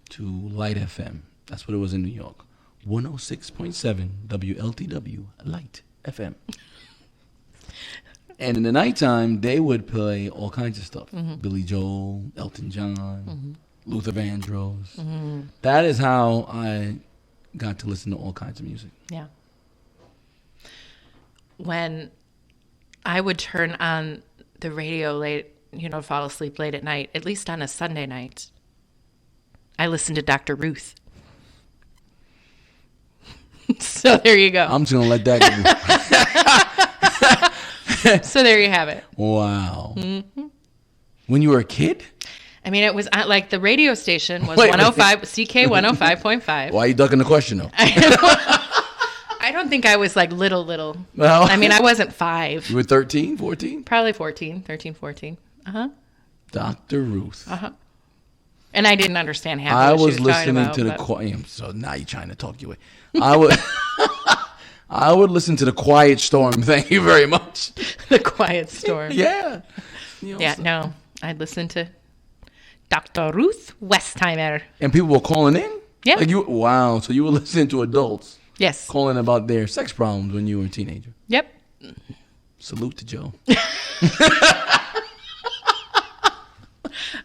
[SPEAKER 2] to Light FM. That's what it was in New York. 106.7 WLTW Light FM. And in the nighttime, they would play all kinds of stuff. Billy Joel, Elton John, Luther Vandross. That is how I got to listen to all kinds of music.
[SPEAKER 1] Yeah. When I would turn on the radio late, fall asleep late at night, at least on a Sunday night, I listened to Dr. Ruth. So there you go.
[SPEAKER 2] I'm just going to let that
[SPEAKER 1] go. So there you have it.
[SPEAKER 2] Wow. When you were a kid?
[SPEAKER 1] I mean, it was like the radio station was 105, CK 105.5.
[SPEAKER 2] Why are you ducking the question, though?
[SPEAKER 1] I don't think I was like little.
[SPEAKER 2] No.
[SPEAKER 1] I mean, I wasn't 5.
[SPEAKER 2] You were 13, 14?
[SPEAKER 1] Probably 14, 13, 14. Uh-huh.
[SPEAKER 2] Dr. Ruth.
[SPEAKER 1] Uh-huh. And I didn't understand half
[SPEAKER 2] I
[SPEAKER 1] of what
[SPEAKER 2] was
[SPEAKER 1] she was talking
[SPEAKER 2] listening
[SPEAKER 1] about,
[SPEAKER 2] to the choir. So now you're trying to talk your way. I would listen to the Quiet Storm. Thank you very much.
[SPEAKER 1] The Quiet Storm.
[SPEAKER 2] Yeah.
[SPEAKER 1] No. I'd listen to Dr. Ruth Westheimer.
[SPEAKER 2] And people were calling in?
[SPEAKER 1] Yeah.
[SPEAKER 2] Wow. So you were listening to adults.
[SPEAKER 1] Yes.
[SPEAKER 2] Calling about their sex problems when you were a teenager.
[SPEAKER 1] Yep.
[SPEAKER 2] Salute to Joe.
[SPEAKER 1] I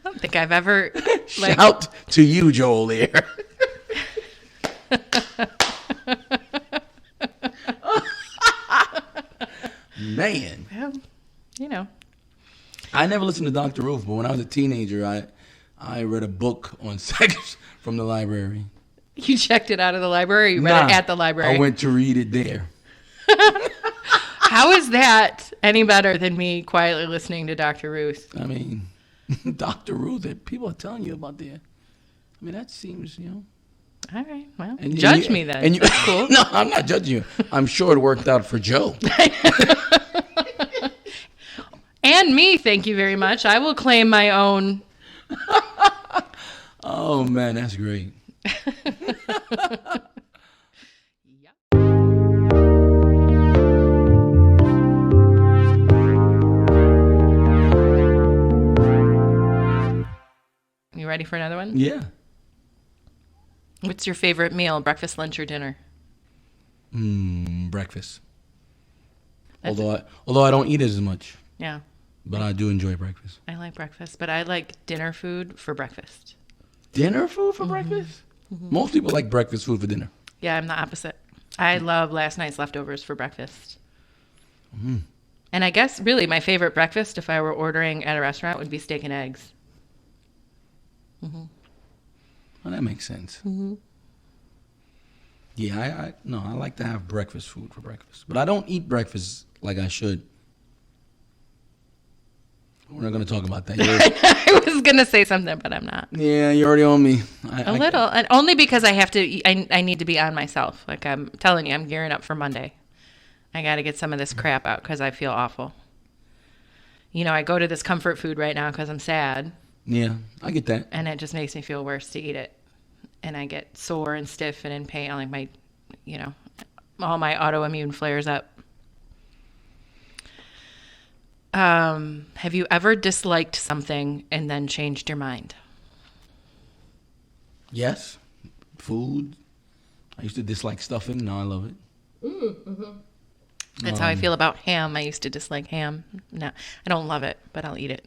[SPEAKER 1] don't think I've ever...
[SPEAKER 2] Shout to you, Joel, there. Man.
[SPEAKER 1] Well,
[SPEAKER 2] I never listened to Dr. Ruth, but when I was a teenager, I read a book on sex from the library.
[SPEAKER 1] You checked it out of the library? Or you read it at the library?
[SPEAKER 2] I went to read it there.
[SPEAKER 1] How is that any better than me quietly listening to Dr. Ruth?
[SPEAKER 2] I mean, Dr. Ruth, people are telling you about there. I mean, that seems,
[SPEAKER 1] All right, well, judge me then. That's cool.
[SPEAKER 2] No, I'm not judging you. I'm sure it worked out for Joe.
[SPEAKER 1] And me, thank you very much. I will claim my own.
[SPEAKER 2] Oh, man, that's great.
[SPEAKER 1] You ready for another one?
[SPEAKER 2] Yeah.
[SPEAKER 1] What's your favorite meal, breakfast, lunch, or dinner?
[SPEAKER 2] Breakfast. Although I don't eat it as much.
[SPEAKER 1] Yeah.
[SPEAKER 2] But I do enjoy breakfast.
[SPEAKER 1] I like breakfast, but I like dinner food for breakfast.
[SPEAKER 2] Dinner food for breakfast? Mm-hmm. Most people like breakfast food for dinner.
[SPEAKER 1] Yeah, I'm the opposite. I love last night's leftovers for breakfast. Mm. And I guess really my favorite breakfast, if I were ordering at a restaurant, would be steak and eggs. Mm-hmm.
[SPEAKER 2] Well, that makes sense. Mm-hmm. Yeah, I like to have breakfast food for breakfast. But I don't eat breakfast like I should. We're not going to talk about that.
[SPEAKER 1] I was going to say something, but I'm not.
[SPEAKER 2] Yeah, you're already on me.
[SPEAKER 1] A little. And only because I have to, I need to be on myself. Like I'm telling you, I'm gearing up for Monday. I got to get some of this crap out because I feel awful. I go to this comfort food right now because I'm sad.
[SPEAKER 2] Yeah, I get that.
[SPEAKER 1] And it just makes me feel worse to eat it. And I get sore and stiff and in pain. Like all my autoimmune flares up. Have you ever disliked something and then changed your mind?
[SPEAKER 2] Yes. Food. I used to dislike stuffing. Now I love it.
[SPEAKER 1] Mm-hmm. That's how I feel about ham. I used to dislike ham. No, I don't love it, but I'll eat it.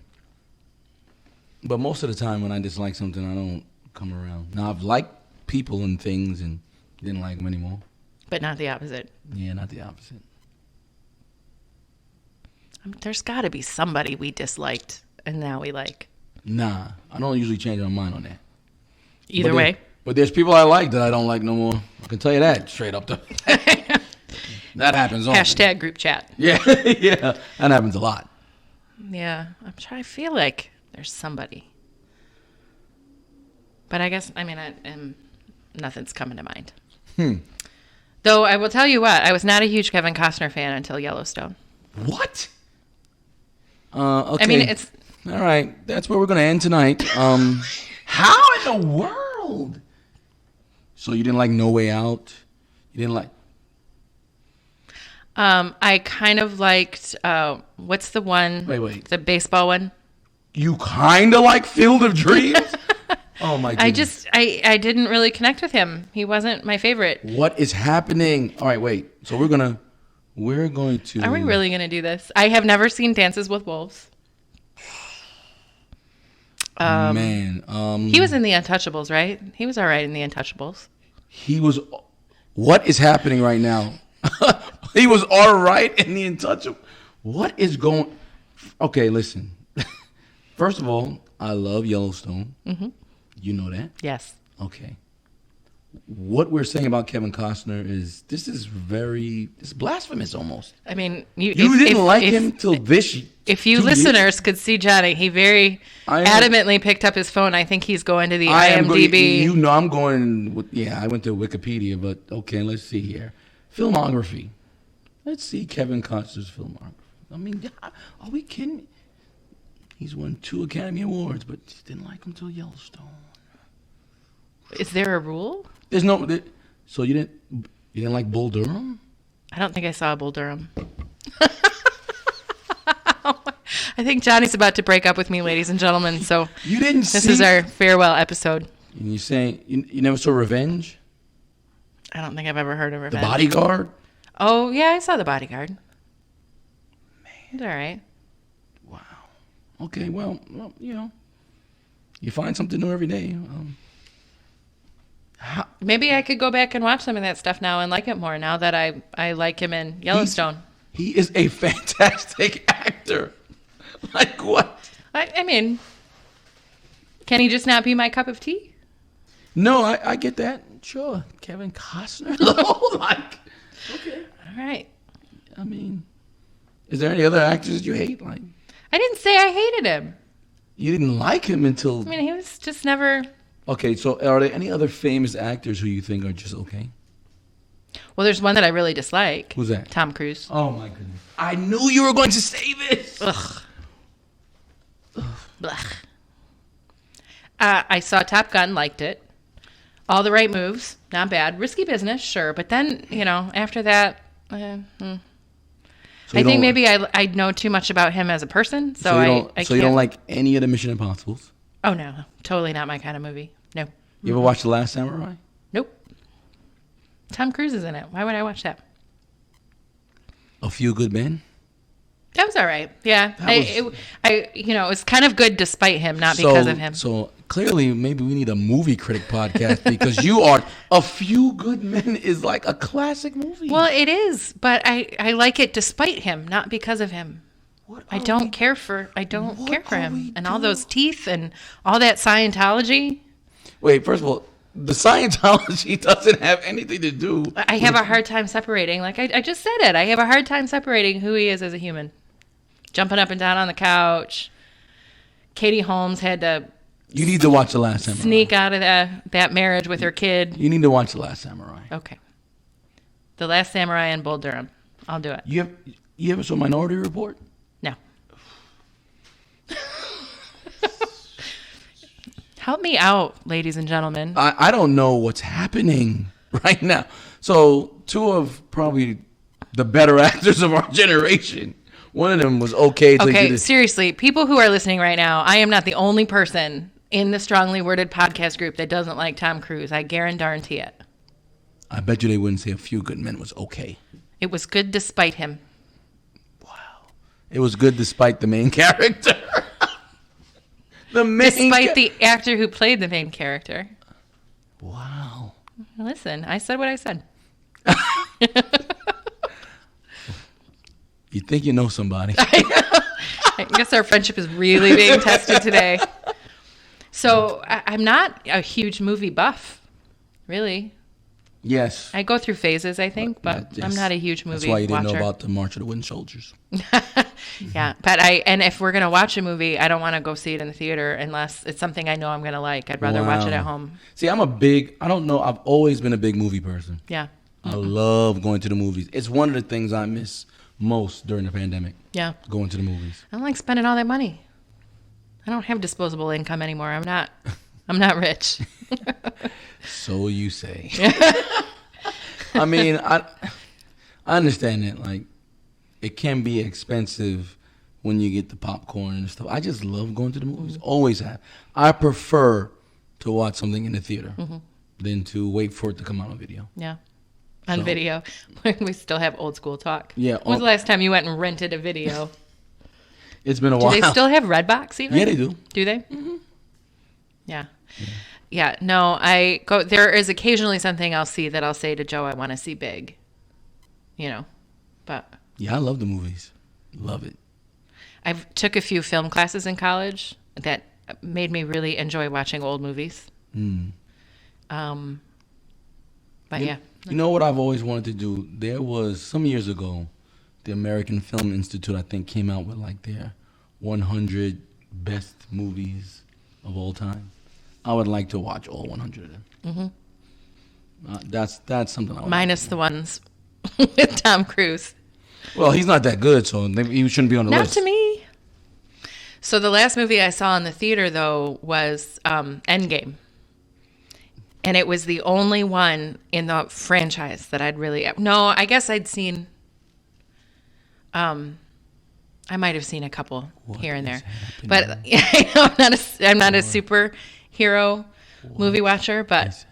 [SPEAKER 2] But most of the time when I dislike something, I don't come around. Now, I've liked people and things and didn't like them anymore.
[SPEAKER 1] But not the opposite.
[SPEAKER 2] Yeah, not the opposite.
[SPEAKER 1] There's got to be somebody we disliked and now we like.
[SPEAKER 2] Nah, I don't usually change my mind on that.
[SPEAKER 1] Either way.
[SPEAKER 2] But there's people I like that I don't like no more. I can tell you that straight up. That happens often.
[SPEAKER 1] Hashtag group chat.
[SPEAKER 2] Yeah, yeah, that happens a lot.
[SPEAKER 1] Yeah, I'm trying to feel like there's somebody. But I guess, nothing's coming to mind. Though I will tell you what, I was not a huge Kevin Costner fan until Yellowstone.
[SPEAKER 2] What? Okay.
[SPEAKER 1] I mean, it's...
[SPEAKER 2] All right, that's where we're going to end tonight. How in the world? So you didn't like No Way Out? You didn't like...
[SPEAKER 1] I kind of liked, what's the one?
[SPEAKER 2] Wait.
[SPEAKER 1] The baseball one?
[SPEAKER 2] You kind of like Field of Dreams? Oh, my goodness.
[SPEAKER 1] I didn't really connect with him. He wasn't my favorite.
[SPEAKER 2] What is happening? All right, wait. So we're going to...
[SPEAKER 1] Are we really going to do this? I have never seen Dances with Wolves.
[SPEAKER 2] Man.
[SPEAKER 1] He was in The Untouchables, right? He was all right in The Untouchables.
[SPEAKER 2] He was... What is happening right now? He was all right in The Untouchables. What is going... Okay, listen. First of all, I love Yellowstone. Mm-hmm. You know that?
[SPEAKER 1] Yes.
[SPEAKER 2] Okay. What we're saying about Kevin Costner is this is blasphemous almost.
[SPEAKER 1] I mean,
[SPEAKER 2] you didn't like him till this.
[SPEAKER 1] If you listeners could see Johnny, he very adamantly picked up his phone. I think he's going to the IMDb.
[SPEAKER 2] I'm going. I went to Wikipedia, but okay, let's see here. Filmography. Let's see Kevin Costner's filmography. I mean, are we kidding? He's won 2 Academy Awards, but didn't like him till Yellowstone.
[SPEAKER 1] Is there a rule?
[SPEAKER 2] There's no. So you didn't like Bull Durham?
[SPEAKER 1] I don't think I saw Bull Durham. I think Johnny's about to break up with me, ladies and gentlemen. So
[SPEAKER 2] you didn't.
[SPEAKER 1] This is our farewell episode.
[SPEAKER 2] And you're saying you never saw Revenge?
[SPEAKER 1] I don't think I've ever heard of Revenge.
[SPEAKER 2] The Bodyguard?
[SPEAKER 1] Oh yeah, I saw The Bodyguard. Man, it's all right.
[SPEAKER 2] Wow. Okay, well, you find something new every day.
[SPEAKER 1] Maybe I could go back and watch some of that stuff now and like it more now that I like him in Yellowstone.
[SPEAKER 2] He is a fantastic actor. Like what?
[SPEAKER 1] I mean, can he just not be my cup of tea?
[SPEAKER 2] No, I get that. Sure. Kevin Costner. Okay.
[SPEAKER 1] All right.
[SPEAKER 2] I mean, is there any other actors you hate? Like,
[SPEAKER 1] I didn't say I hated him.
[SPEAKER 2] You didn't like him until...
[SPEAKER 1] I mean, he was just never...
[SPEAKER 2] Okay, so are there any other famous actors who you think are just okay?
[SPEAKER 1] Well, there's one that I really dislike.
[SPEAKER 2] Who's that?
[SPEAKER 1] Tom Cruise.
[SPEAKER 2] Oh, my goodness. I knew you were going to say this.
[SPEAKER 1] Ugh. Blech. I saw Top Gun, liked it. All the Right Moves, not bad. Risky Business, sure. But then, after that... I think maybe I know too much about him as a person, so I can't...
[SPEAKER 2] So you don't like any of the Mission Impossibles?
[SPEAKER 1] Oh, no. Totally not my kind of movie. No.
[SPEAKER 2] You ever watch The Last Samurai?
[SPEAKER 1] Nope. Tom Cruise is in it. Why would I watch that?
[SPEAKER 2] A Few Good Men?
[SPEAKER 1] That was all right. Yeah. It was kind of good despite him, not because of him.
[SPEAKER 2] So clearly maybe we need a movie critic podcast because A Few Good Men is like a classic movie.
[SPEAKER 1] Well, it is, but I like it despite him, not because of him. I don't care for him and all those teeth and all that Scientology.
[SPEAKER 2] Wait, first of all, the Scientology doesn't have anything to do.
[SPEAKER 1] I have a hard time separating. Like I just said it. I have a hard time separating who he is as a human. Jumping up and down on the couch. Katie Holmes had to.
[SPEAKER 2] You need to watch The Last Samurai.
[SPEAKER 1] Sneak out of that marriage with her kid.
[SPEAKER 2] You need to watch The Last Samurai.
[SPEAKER 1] Okay. The Last Samurai and Bull Durham. I'll do it.
[SPEAKER 2] You ever saw Minority Report?
[SPEAKER 1] No. Help me out, ladies and gentlemen.
[SPEAKER 2] I don't know what's happening right now. So 2 of probably the better actors of our generation One of them was okay.
[SPEAKER 1] Okay, seriously, people who are listening right now, I am not the only person in the strongly worded podcast group that doesn't like Tom Cruise. I guarantee it.
[SPEAKER 2] I bet you they wouldn't say A Few Good Men was okay.
[SPEAKER 1] It was good despite him.
[SPEAKER 2] Wow. It was good despite the main character.
[SPEAKER 1] Despite the actor who played the main character.
[SPEAKER 2] Wow.
[SPEAKER 1] Listen, I said what I said.
[SPEAKER 2] You think you know somebody.
[SPEAKER 1] I guess our friendship is really being tested today. So I'm not a huge movie buff, really.
[SPEAKER 2] Yes.
[SPEAKER 1] I go through phases, I think, but yes. I'm not a huge movie watcher.
[SPEAKER 2] That's why you didn't know about the March of the Wooden Soldiers.
[SPEAKER 1] Yeah, but if we're going to watch a movie, I don't want to go see it in the theater unless it's something I know I'm going to like. I'd rather watch it at home.
[SPEAKER 2] See, I've always been a big movie person.
[SPEAKER 1] Yeah.
[SPEAKER 2] I love going to the movies. It's one of the things I miss most during the pandemic.
[SPEAKER 1] Yeah.
[SPEAKER 2] Going to the movies.
[SPEAKER 1] I don't like spending all that money. I don't have disposable income anymore. I'm not rich.
[SPEAKER 2] So you say. I mean, I understand it. Like, it can be expensive when you get the popcorn and stuff. I just love going to the movies. Mm-hmm. Always have. I prefer to watch something in the theater than to wait for it to come out on video.
[SPEAKER 1] Yeah. On video. We still have old school talk.
[SPEAKER 2] Yeah.
[SPEAKER 1] When was the last time you went and rented a video?
[SPEAKER 2] It's been a while.
[SPEAKER 1] Do they still have Redbox even?
[SPEAKER 2] Yeah, they do.
[SPEAKER 1] Do they? Mm-hmm. Yeah. Yeah. No, I go. There is occasionally something I'll see that I'll say to Joe, I want to see big. But.
[SPEAKER 2] Yeah, I love the movies. Love it.
[SPEAKER 1] I took a few film classes in college that made me really enjoy watching old movies. But yeah.
[SPEAKER 2] You know what I've always wanted to do? There was, some years ago, the American Film Institute, I think, came out with like their 100 best movies of all time. I would like to watch all 100 of them. Mm-hmm. That's something I would
[SPEAKER 1] Minus the ones with Tom Cruise.
[SPEAKER 2] Well, he's not that good, so he shouldn't be on the list.
[SPEAKER 1] Not to me. So the last movie I saw in the theater, though, was Endgame. And it was the only one in the franchise that I'd really... No, I guess I'd seen... I might have seen a couple here and there. But I'm not a superhero movie watcher, but...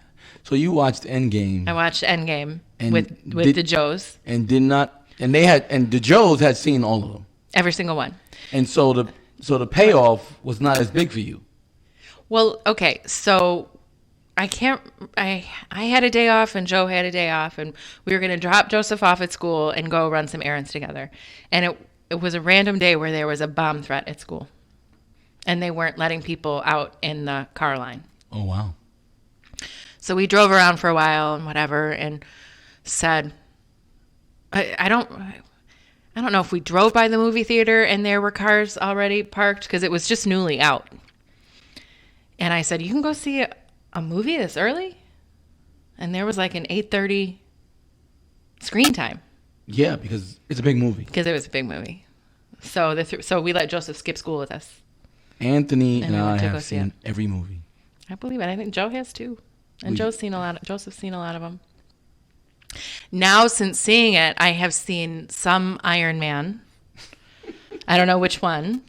[SPEAKER 2] So you watched Endgame.
[SPEAKER 1] I watched Endgame with the Joes.
[SPEAKER 2] And did not... And the Joes had seen all of them.
[SPEAKER 1] Every single one.
[SPEAKER 2] And so the payoff was not as big for you.
[SPEAKER 1] Well, okay, so I had a day off and Joe had a day off, and we were going to drop Joseph off at school and go run some errands together. And it was a random day where there was a bomb threat at school. And they weren't letting people out in the car line.
[SPEAKER 2] Oh, wow.
[SPEAKER 1] So we drove around for a while and whatever and said... I don't know if we drove by the movie theater and there were cars already parked because it was just newly out. And I said, you can go see a movie this early? And there was like an 8:30 screen time.
[SPEAKER 2] Yeah, because it's a big movie.
[SPEAKER 1] Because it was a big movie. So so we let Joseph skip school with us.
[SPEAKER 2] Anthony and I have seen every movie.
[SPEAKER 1] I believe it. I think Joe has too. And Joseph's seen a lot of them. Now, since seeing it, I have seen some Iron Man. I don't know which one,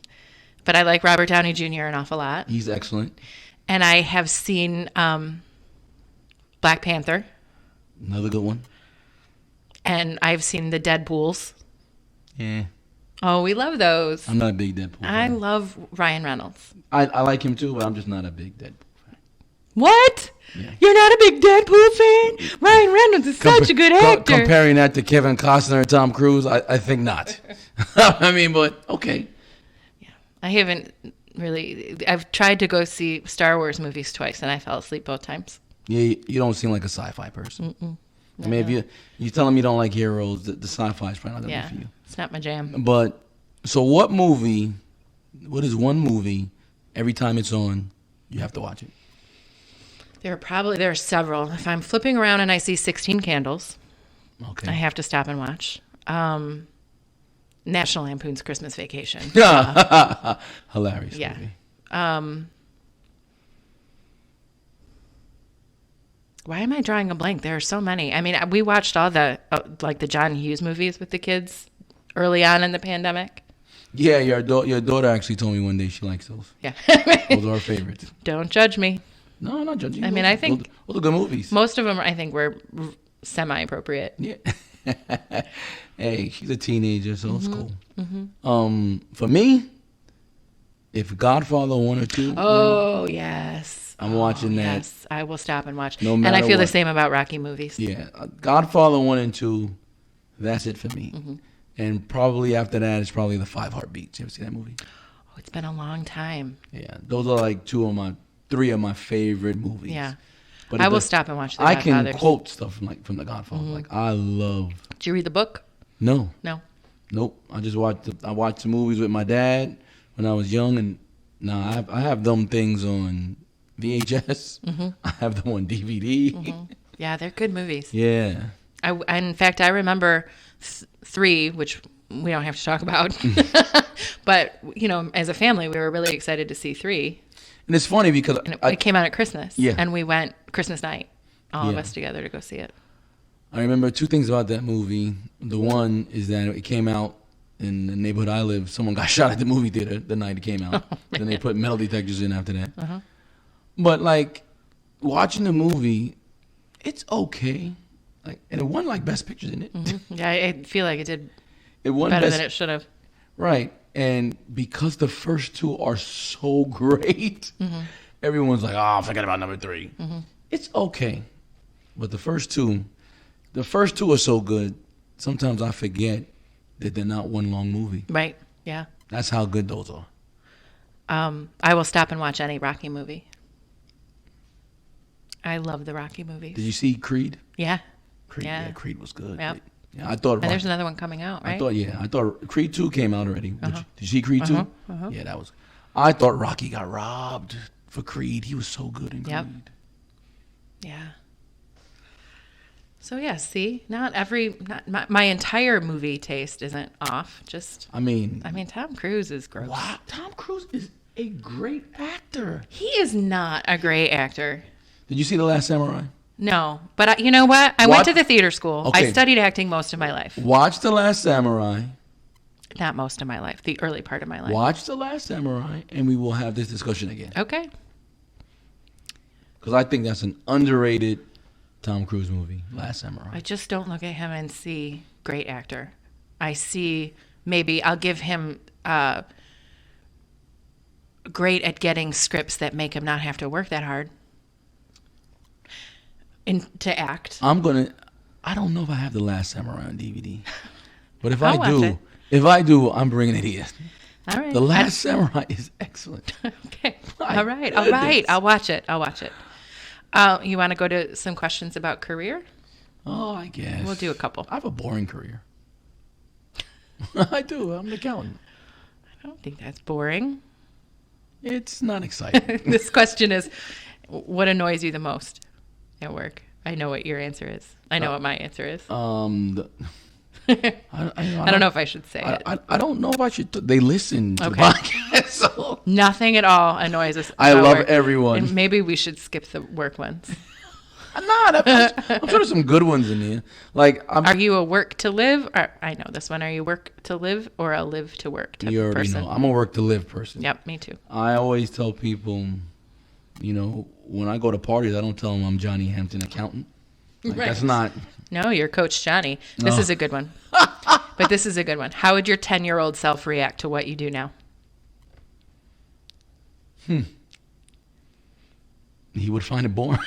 [SPEAKER 1] but I like Robert Downey Jr. an awful lot.
[SPEAKER 2] He's excellent.
[SPEAKER 1] And I have seen Black Panther.
[SPEAKER 2] Another good one.
[SPEAKER 1] And I've seen the Deadpools.
[SPEAKER 2] Yeah.
[SPEAKER 1] Oh, we love those.
[SPEAKER 2] I'm not a big Deadpool fan.
[SPEAKER 1] I love Ryan Reynolds.
[SPEAKER 2] I like him too, but I'm just not a big Deadpool fan.
[SPEAKER 1] What? Yeah. You're not a big Deadpool fan? Ryan Reynolds is such a good actor.
[SPEAKER 2] Comparing that to Kevin Costner and Tom Cruise, I think not. I mean, but okay.
[SPEAKER 1] Yeah, I haven't really. I've tried to go see Star Wars movies twice, and I fell asleep both times.
[SPEAKER 2] Yeah, you don't seem like a sci-fi person. I mean, if you tell them you don't like heroes, the sci-fi is probably not going to be for you.
[SPEAKER 1] It's not my jam.
[SPEAKER 2] But so, what is one movie? Every time it's on, you have to watch it.
[SPEAKER 1] There are several. If I'm flipping around and I see 16 Candles, okay, I have to stop and watch. National Lampoon's Christmas Vacation.
[SPEAKER 2] Hilarious movie.
[SPEAKER 1] Why am I drawing a blank? There are so many. I mean, we watched all the like the John Hughes movies with the kids early on in the pandemic.
[SPEAKER 2] Yeah, your daughter actually told me one day she likes those.
[SPEAKER 1] Yeah.
[SPEAKER 2] Those are her favorites.
[SPEAKER 1] Don't judge me.
[SPEAKER 2] No, I'm not judging.
[SPEAKER 1] I mean, I think
[SPEAKER 2] those are good movies.
[SPEAKER 1] most of them, I think, were semi-appropriate.
[SPEAKER 2] Yeah. Hey, she's a teenager, so it's cool. For me, if Godfather 1 or 2.
[SPEAKER 1] Oh, yes.
[SPEAKER 2] I'm watching that.
[SPEAKER 1] Yes, I will stop and watch.
[SPEAKER 2] No
[SPEAKER 1] and I
[SPEAKER 2] matter
[SPEAKER 1] feel the
[SPEAKER 2] what.
[SPEAKER 1] same about Rocky movies.
[SPEAKER 2] Yeah, Godfather 1 and 2, that's it for me. And probably after that, it's probably The Five Heartbeats. You ever see that movie?
[SPEAKER 1] Oh, it's been a long time.
[SPEAKER 2] Yeah, those are like three of my favorite movies.
[SPEAKER 1] Yeah.
[SPEAKER 2] But
[SPEAKER 1] I will stop and watch The
[SPEAKER 2] I
[SPEAKER 1] Godfathers.
[SPEAKER 2] can quote stuff from The Godfather. Like, I love...
[SPEAKER 1] Did you read the book?
[SPEAKER 2] No.
[SPEAKER 1] No.
[SPEAKER 2] Nope. I watched the movies with my dad when I was young, and now I have them things on VHS. I have them on DVD.
[SPEAKER 1] Yeah, they're good movies.
[SPEAKER 2] Yeah.
[SPEAKER 1] In fact, I remember 3, which we don't have to talk about. But, as a family, we were really excited to see 3.
[SPEAKER 2] And it's funny because...
[SPEAKER 1] And it came out at Christmas.
[SPEAKER 2] Yeah.
[SPEAKER 1] And we went Christmas night, all of us together to go see it.
[SPEAKER 2] I remember 2 things about that movie. The one is that it came out in the neighborhood I live. Someone got shot at the movie theater the night it came out. Then they put metal detectors in after that. But, like, watching the movie, it's okay. Like, and it won, like, Best Picture, didn't it?
[SPEAKER 1] Yeah, I feel like it did
[SPEAKER 2] It won
[SPEAKER 1] better
[SPEAKER 2] Best...
[SPEAKER 1] than it should have.
[SPEAKER 2] Right. And because the first 2 are so great, everyone's like, oh, forget about number 3. It's okay. But the first two are so good, sometimes I forget that they're not one long movie.
[SPEAKER 1] Right, yeah.
[SPEAKER 2] That's how good those are.
[SPEAKER 1] I will stop and watch any Rocky movie. I love the Rocky movies.
[SPEAKER 2] Did you see Creed?
[SPEAKER 1] Yeah.
[SPEAKER 2] Creed,
[SPEAKER 1] Yeah.
[SPEAKER 2] Creed was good.
[SPEAKER 1] Yep.
[SPEAKER 2] Yeah, I thought.
[SPEAKER 1] And there's another one coming out, right?
[SPEAKER 2] I thought Creed 2 came out already. Did you see Creed 2? Yeah, that was. I thought Rocky got robbed for Creed. He was so good in Creed.
[SPEAKER 1] Yep. Yeah. So yeah, see, not my entire movie taste isn't off. Just
[SPEAKER 2] I mean,
[SPEAKER 1] Tom Cruise is gross.
[SPEAKER 2] wow, Tom Cruise is a great actor.
[SPEAKER 1] He is not a great actor.
[SPEAKER 2] Did you see The Last Samurai?
[SPEAKER 1] No, but you know what? I went to the theater school.
[SPEAKER 2] Okay.
[SPEAKER 1] I studied acting most of my life.
[SPEAKER 2] Watch The Last Samurai.
[SPEAKER 1] Not most of my life, the early part of my life.
[SPEAKER 2] Watch The Last Samurai, and we will have this discussion again.
[SPEAKER 1] Okay.
[SPEAKER 2] Because I think that's an underrated Tom Cruise movie, Last Samurai.
[SPEAKER 1] I just don't look at him and see great actor. I see maybe I'll give him great at getting scripts that make him not have to work that hard to act.
[SPEAKER 2] I don't know if I have The Last Samurai on DVD. But if
[SPEAKER 1] I'll
[SPEAKER 2] I do, I'm bringing it here.
[SPEAKER 1] All right.
[SPEAKER 2] The Last Samurai is excellent.
[SPEAKER 1] Okay.
[SPEAKER 2] My
[SPEAKER 1] All right.
[SPEAKER 2] goodness.
[SPEAKER 1] I'll watch it. You want to go to some questions about career?
[SPEAKER 2] Oh, I guess.
[SPEAKER 1] We'll do a couple.
[SPEAKER 2] I have a boring career. I do. I'm an accountant.
[SPEAKER 1] I don't think that's boring.
[SPEAKER 2] It's not exciting.
[SPEAKER 1] This question is, what annoys you the most at work? I know what your answer is. I know what my answer is. I don't know if I should say it.
[SPEAKER 2] I don't know if I should. They listen to the
[SPEAKER 1] Okay.
[SPEAKER 2] podcast. So.
[SPEAKER 1] Nothing at all annoys us.
[SPEAKER 2] I
[SPEAKER 1] about
[SPEAKER 2] love
[SPEAKER 1] work.
[SPEAKER 2] everyone.
[SPEAKER 1] And maybe we should skip the work ones.
[SPEAKER 2] I'm not. I'm sure there's some good ones in here. Like,
[SPEAKER 1] Are you a work to live? Or, I know this one. Are you work to live or a live to work type
[SPEAKER 2] you
[SPEAKER 1] of
[SPEAKER 2] already
[SPEAKER 1] person?
[SPEAKER 2] know. I'm a work to live person.
[SPEAKER 1] Yep, me too.
[SPEAKER 2] I always tell people, when I go to parties, I don't tell them I'm Johnny Hampton accountant. Like,
[SPEAKER 1] Right.
[SPEAKER 2] That's not.
[SPEAKER 1] No, you're Coach Johnny. This
[SPEAKER 2] No.
[SPEAKER 1] is a good one. But this is a good one. How would your 10-year-old self react to what you do now?
[SPEAKER 2] He would find it boring.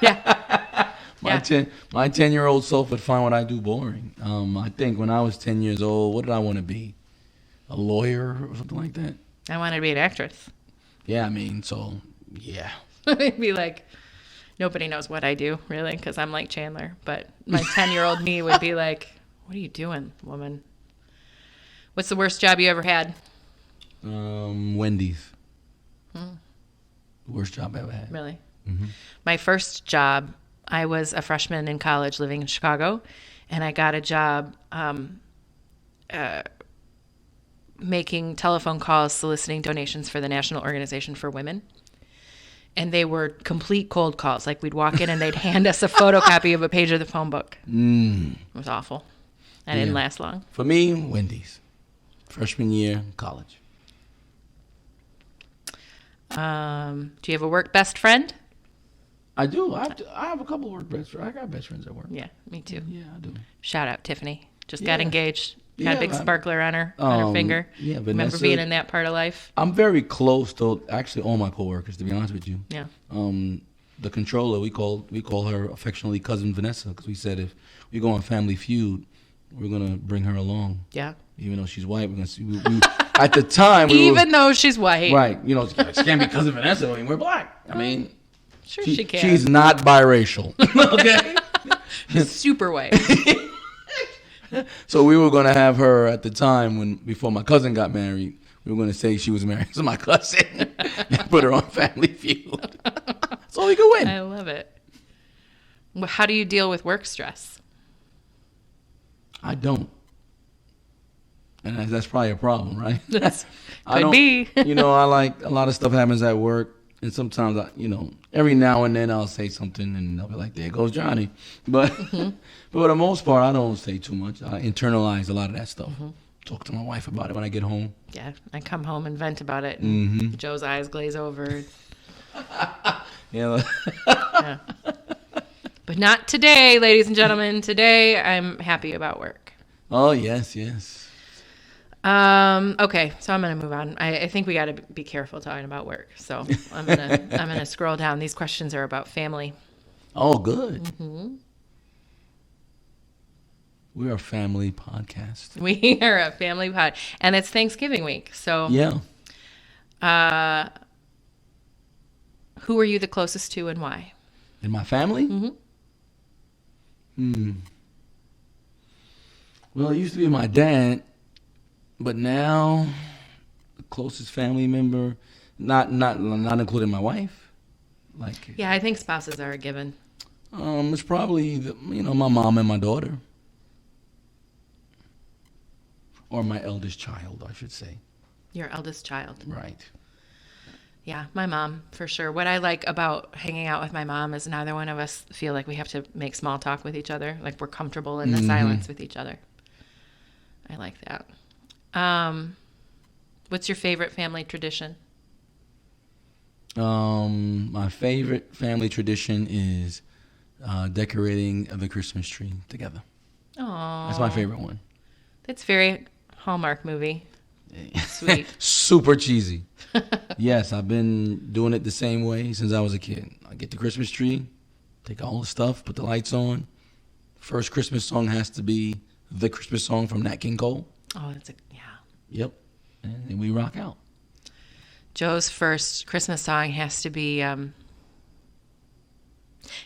[SPEAKER 1] Yeah.
[SPEAKER 2] My 10-year-old self would find what I do boring. I think when I was 10 years old, what did I want to be? A lawyer or something like that?
[SPEAKER 1] I wanted to be an actress.
[SPEAKER 2] Yeah, yeah.
[SPEAKER 1] I'd be like, nobody knows what I do, really, because I'm like Chandler. But my 10-year-old me would be like, what are you doing, woman? What's the worst job you ever had?
[SPEAKER 2] Wendy's. Worst job I ever had.
[SPEAKER 1] Really?
[SPEAKER 2] Mm-hmm.
[SPEAKER 1] My first job, I was a freshman in college living in Chicago, and I got a job making telephone calls soliciting donations for the National Organization for Women. And they were complete cold calls. Like, we'd walk in and they'd hand us a photocopy of a page of the phone book. It was awful. I didn't last long.
[SPEAKER 2] For me, Wendy's. Freshman year, college.
[SPEAKER 1] Do you have a work best friend?
[SPEAKER 2] I do. I have a couple of work best friends. I got best friends at work.
[SPEAKER 1] Yeah, me too.
[SPEAKER 2] Yeah, I do.
[SPEAKER 1] Shout out Tiffany. Just got engaged. Got a big
[SPEAKER 2] Yeah,
[SPEAKER 1] sparkler on her finger.
[SPEAKER 2] Yeah, Vanessa.
[SPEAKER 1] Remember being in that part of life?
[SPEAKER 2] I'm very close to actually all my coworkers, to be honest with you.
[SPEAKER 1] Yeah.
[SPEAKER 2] The controller, we call her affectionately Cousin Vanessa, because we said if we go on Family Feud, we're gonna bring her along.
[SPEAKER 1] Yeah.
[SPEAKER 2] Even though she's white, we're gonna see. At the time,
[SPEAKER 1] though she's white,
[SPEAKER 2] right? You know, she can't be Cousin Vanessa. I mean, we're black. I mean,
[SPEAKER 1] sure she can.
[SPEAKER 2] She's not biracial. Okay.
[SPEAKER 1] She's super white.
[SPEAKER 2] So we were gonna have her at the time before my cousin got married. We were gonna say she was married to my cousin and put her on Family Feud. So we could win.
[SPEAKER 1] I love it. Well, how do you deal with work stress?
[SPEAKER 2] I don't. And that's probably a problem, right?
[SPEAKER 1] Could be.
[SPEAKER 2] You know, I like a lot of stuff happens at work. And sometimes, every now and then I'll say something and they'll be like, there goes Johnny. But but for the most part, I don't say too much. I internalize a lot of that stuff. Talk to my wife about it when I get home.
[SPEAKER 1] Yeah, I come home and vent about it. And Joe's eyes glaze over.
[SPEAKER 2] Yeah.
[SPEAKER 1] But not today, ladies and gentlemen. Today, I'm happy about work.
[SPEAKER 2] Oh, yes, yes.
[SPEAKER 1] Okay, so I'm gonna move on. I think we got to be careful talking about work. So I'm gonna scroll down. These questions are about family.
[SPEAKER 2] Oh, good. We're a family podcast.
[SPEAKER 1] We are a family pod, and it's Thanksgiving week. So
[SPEAKER 2] yeah.
[SPEAKER 1] Who are you the closest to, and why?
[SPEAKER 2] In my family? Well, it used to be my dad. But now, the closest family member, not including my wife,
[SPEAKER 1] yeah, I think spouses are a given.
[SPEAKER 2] It's probably my mom and my daughter, or my eldest child, I should say.
[SPEAKER 1] Your eldest child,
[SPEAKER 2] right?
[SPEAKER 1] Yeah, my mom for sure. What I like about hanging out with my mom is neither one of us feel like we have to make small talk with each other. Like we're comfortable in the silence with each other. I like that. What's your favorite family tradition?
[SPEAKER 2] My favorite family tradition is decorating the Christmas tree together.
[SPEAKER 1] Oh,
[SPEAKER 2] that's my favorite one.
[SPEAKER 1] That's very Hallmark movie. Sweet.
[SPEAKER 2] Super cheesy. Yes, I've been doing it the same way since I was a kid. I get the Christmas tree, take all the stuff, put the lights on. First Christmas song has to be the Christmas song from Nat King Cole.
[SPEAKER 1] Oh, yeah.
[SPEAKER 2] Yep. And then we rock out.
[SPEAKER 1] Joe's first Christmas song has to be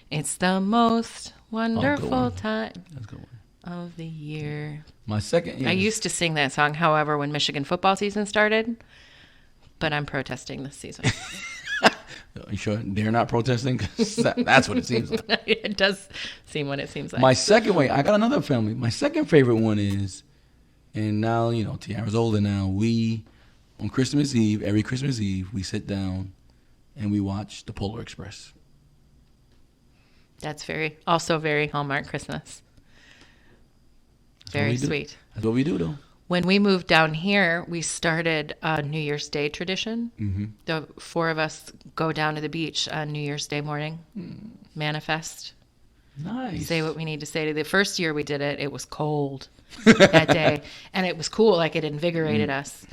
[SPEAKER 1] It's the most wonderful time of the year.
[SPEAKER 2] My second...
[SPEAKER 1] I used to sing that song, however, when Michigan football season started, but I'm protesting this season.
[SPEAKER 2] Are you sure they're not protesting? 'Cause that's what it seems like.
[SPEAKER 1] It does seem what it seems like.
[SPEAKER 2] My second I got another family. My second favorite one is... And now, Tiara's older now. We, on Christmas Eve, every Christmas Eve, we sit down and we watch The Polar Express.
[SPEAKER 1] That's also very Hallmark Christmas. Very sweet.
[SPEAKER 2] That's what we do, though.
[SPEAKER 1] When we moved down here, we started a New Year's Day tradition. The four of us go down to the beach on New Year's Day morning, manifest.
[SPEAKER 2] Nice.
[SPEAKER 1] Say what we need to say. The first year we did it, it was cold that day. And it was cool. Like it invigorated us.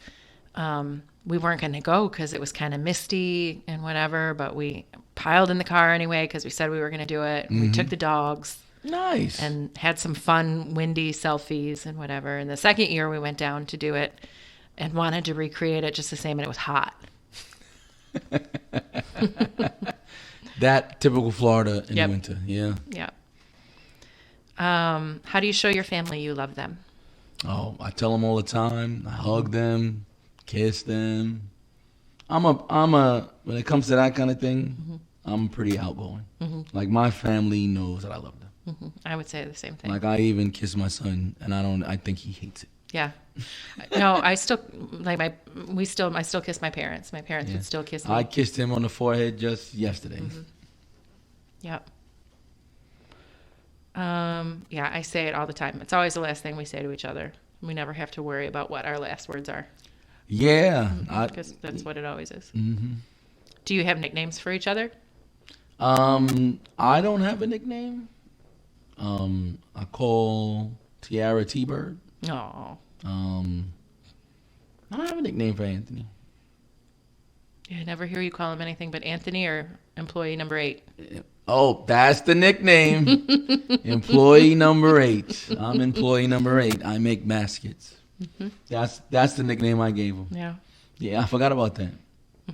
[SPEAKER 1] We weren't going to go because it was kind of misty and whatever. But we piled in the car anyway because we said we were going to do it. We took the dogs.
[SPEAKER 2] Nice.
[SPEAKER 1] And had some fun, windy selfies and whatever. And the second year we went down to do it and wanted to recreate it just the same. And it was hot.
[SPEAKER 2] That typical Florida in the winter. Yeah.
[SPEAKER 1] Yeah. How do you show your family you love them?
[SPEAKER 2] Oh, I tell them all the time. I hug them, kiss them. When it comes to that kind of thing, I'm pretty outgoing. Like my family knows that I love them.
[SPEAKER 1] I would say the same thing.
[SPEAKER 2] Like I even kiss my son, and I think he hates it.
[SPEAKER 1] Yeah. No, I still I still kiss my parents. My parents would still kiss me.
[SPEAKER 2] I kissed him on the forehead just yesterday.
[SPEAKER 1] Yep. Yeah, I say it all the time. It's always the last thing we say to each other. We never have to worry about what our last words are.
[SPEAKER 2] Yeah.
[SPEAKER 1] Because that's what it always is.
[SPEAKER 2] Mm-hmm.
[SPEAKER 1] Do you have nicknames for each other?
[SPEAKER 2] I don't have a nickname. I call Tiara T-Bird.
[SPEAKER 1] Oh.
[SPEAKER 2] I don't have a nickname for Anthony.
[SPEAKER 1] Yeah, I never hear you call him anything but Anthony or employee number 8.
[SPEAKER 2] Oh, that's the nickname. Employee number 8. I'm employee number 8. I make baskets. Mm-hmm. That's the nickname I gave him.
[SPEAKER 1] Yeah.
[SPEAKER 2] Yeah, I forgot about that.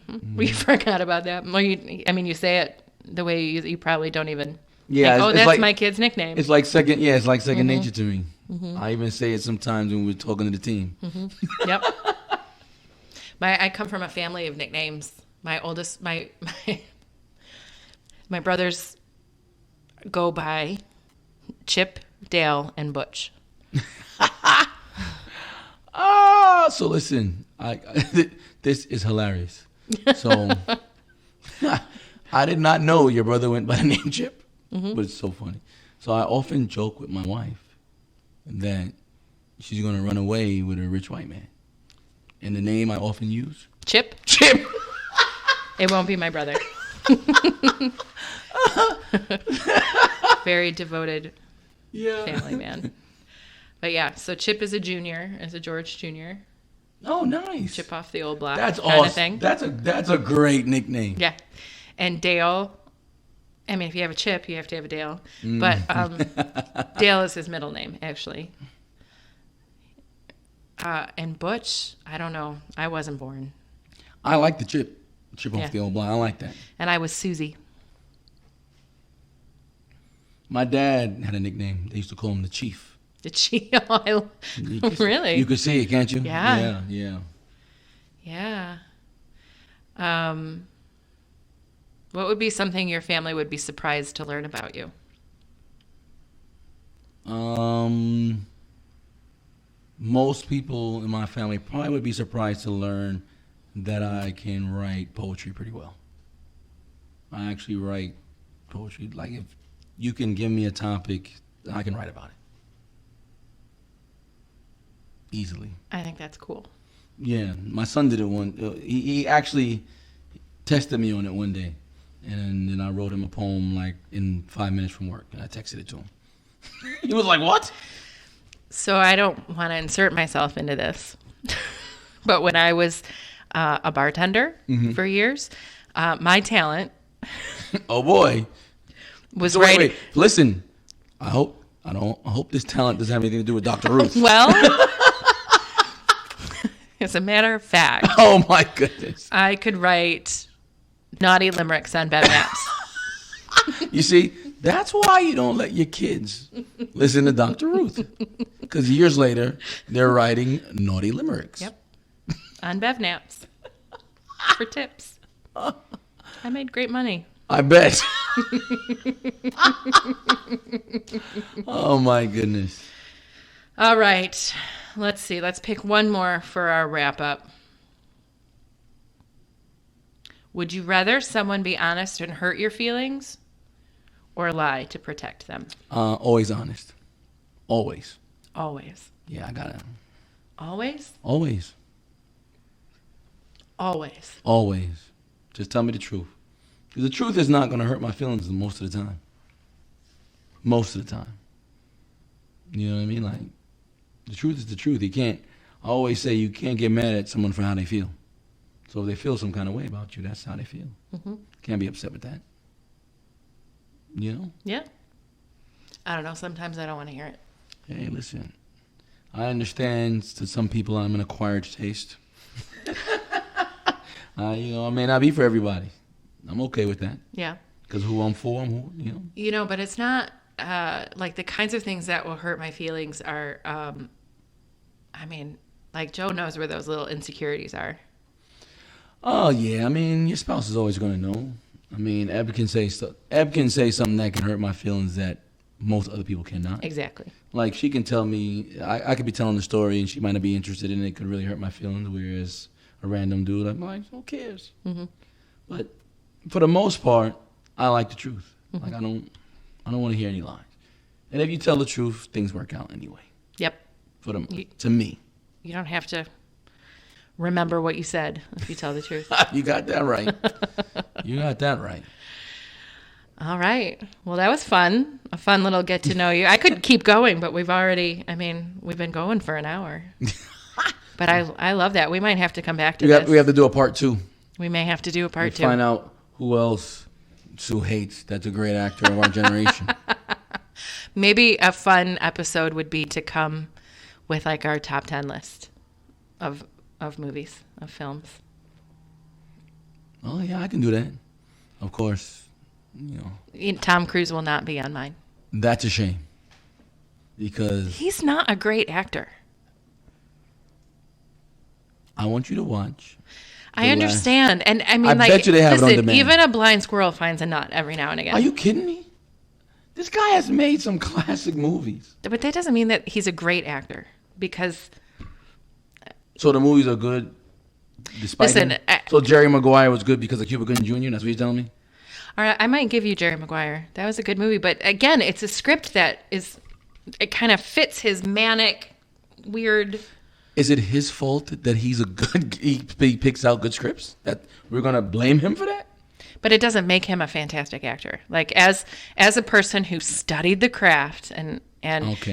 [SPEAKER 1] Mm-hmm. We forgot about that. Well, you say it the way you probably don't even.
[SPEAKER 2] Yeah.
[SPEAKER 1] Think, that's like, my kid's nickname.
[SPEAKER 2] It's like second. Yeah, it's like second
[SPEAKER 1] mm-hmm.
[SPEAKER 2] nature to me. Mm-hmm. I even say it sometimes when we're talking to the team.
[SPEAKER 1] Mm-hmm. Yep. I come from a family of nicknames. My oldest, my brothers go by Chip, Dale, and Butch.
[SPEAKER 2] So listen, this is hilarious. So I did not know your brother went by the name Chip, but it's so funny. So I often joke with my wife that she's going to run away with a rich white man. And the name I often use?
[SPEAKER 1] Chip. It won't be my brother. Very devoted family man. But yeah, so Chip is a junior, is a George Jr.
[SPEAKER 2] Oh, nice.
[SPEAKER 1] Chip off the old block.
[SPEAKER 2] That's
[SPEAKER 1] kind
[SPEAKER 2] awesome.
[SPEAKER 1] Of thing.
[SPEAKER 2] That's a great nickname.
[SPEAKER 1] Yeah. And Dale, I mean, if you have a Chip, you have to have a Dale. But Dale is his middle name, actually. And Butch, I don't know. I wasn't born.
[SPEAKER 2] I like the Chip off the old block. I like that.
[SPEAKER 1] And I was Susie.
[SPEAKER 2] My dad had a nickname. They used to call him the Chief.
[SPEAKER 1] The Chief? Really?
[SPEAKER 2] You could see it, can't you?
[SPEAKER 1] Yeah.
[SPEAKER 2] Yeah.
[SPEAKER 1] What would be something your family would be surprised to learn about you?
[SPEAKER 2] Most people in my family probably would be surprised to learn that I can write poetry pretty well. I actually write poetry. Like, if you can give me a topic, I can write about it. Easily.
[SPEAKER 1] I think that's cool.
[SPEAKER 2] Yeah, my son did it he actually tested me on it one day, and then I wrote him a poem like in 5 minutes from work, and I texted it to him. He was like, "What?"
[SPEAKER 1] So I don't want to insert myself into this, but when I was a bartender for years, my talent.
[SPEAKER 2] Oh boy.
[SPEAKER 1] Was writing.
[SPEAKER 2] Wait. Listen, I hope this talent doesn't have anything to do with Dr. Ruth.
[SPEAKER 1] Well. As a matter of fact.
[SPEAKER 2] Oh, my goodness.
[SPEAKER 1] I could write naughty limericks on bed maps.
[SPEAKER 2] You see, that's why you don't let your kids listen to Dr. Ruth. Because years later, they're writing naughty limericks.
[SPEAKER 1] Yep. On bev naps. For tips. I made great money.
[SPEAKER 2] I bet. Oh, my goodness.
[SPEAKER 1] All right. Let's see. Let's pick one more for our wrap up. Would you rather someone be honest and hurt your feelings or lie to protect them?
[SPEAKER 2] Always honest. Always.
[SPEAKER 1] Always.
[SPEAKER 2] Yeah, I gotta.
[SPEAKER 1] Always?
[SPEAKER 2] Always.
[SPEAKER 1] Always.
[SPEAKER 2] Always. Just tell me the truth. Because the truth is not going to hurt my feelings most of the time. Most of the time. You know what I mean? Like, the truth is the truth. I always say you can't get mad at someone for how they feel. So if they feel some kind of way about you, that's how they feel. Mm-hmm. Can't be upset with that. You know?
[SPEAKER 1] Yeah. I don't know. Sometimes I don't want to hear it.
[SPEAKER 2] Hey, listen. I understand to some people I'm an acquired taste. I may not be for everybody. I'm okay with that.
[SPEAKER 1] Yeah.
[SPEAKER 2] Because who I'm for,
[SPEAKER 1] but it's not... like the kinds of things that will hurt my feelings are, like Joe knows where those little insecurities are.
[SPEAKER 2] Oh yeah, your spouse is always going to know. Eb can say something that can hurt my feelings that most other people cannot.
[SPEAKER 1] Exactly.
[SPEAKER 2] Like she can tell me, I could be telling the story and she might not be interested in it. It could really hurt my feelings. Whereas a random dude, I'm like, who cares? Mm-hmm. But for the most part, I like the truth. Mm-hmm. Like I don't want to hear any lies. And if you tell the truth, things work out anyway.
[SPEAKER 1] Yep.
[SPEAKER 2] To me.
[SPEAKER 1] You don't have to remember what you said if you tell the truth.
[SPEAKER 2] You got that right. You got that right.
[SPEAKER 1] All right. Well, that was fun. A fun little get to know you. I could keep going, but we've been going for an hour. But I love that. We might have to come back to this.
[SPEAKER 2] We have to do a part 2.
[SPEAKER 1] We may have to do a part 2.
[SPEAKER 2] Find out who else Sue hates. That's a great actor of our generation.
[SPEAKER 1] Maybe a fun episode would be to come with like our top 10 list of movies, of films.
[SPEAKER 2] Oh, yeah, I can do that. Of course,
[SPEAKER 1] Tom Cruise will not be on mine.
[SPEAKER 2] That's a shame. Because
[SPEAKER 1] he's not a great actor.
[SPEAKER 2] I want you to watch.
[SPEAKER 1] I understand. And I mean,
[SPEAKER 2] I bet you they have it on demand.
[SPEAKER 1] Even a blind squirrel finds a nut every now and again.
[SPEAKER 2] Are you kidding me? This guy has made some classic movies.
[SPEAKER 1] But that doesn't mean that he's a great actor, because...
[SPEAKER 2] So the movies are good despite him? So Jerry Maguire was good because of Cuba Gooding Jr.? That's what you're telling me?
[SPEAKER 1] All right, I might give you Jerry Maguire. That was a good movie. But again, it's a script that it kind of fits his manic, weird...
[SPEAKER 2] Is it his fault that he picks out good scripts? That we're going to blame him for that?
[SPEAKER 1] But it doesn't make him a fantastic actor. Like, as a person who studied the craft and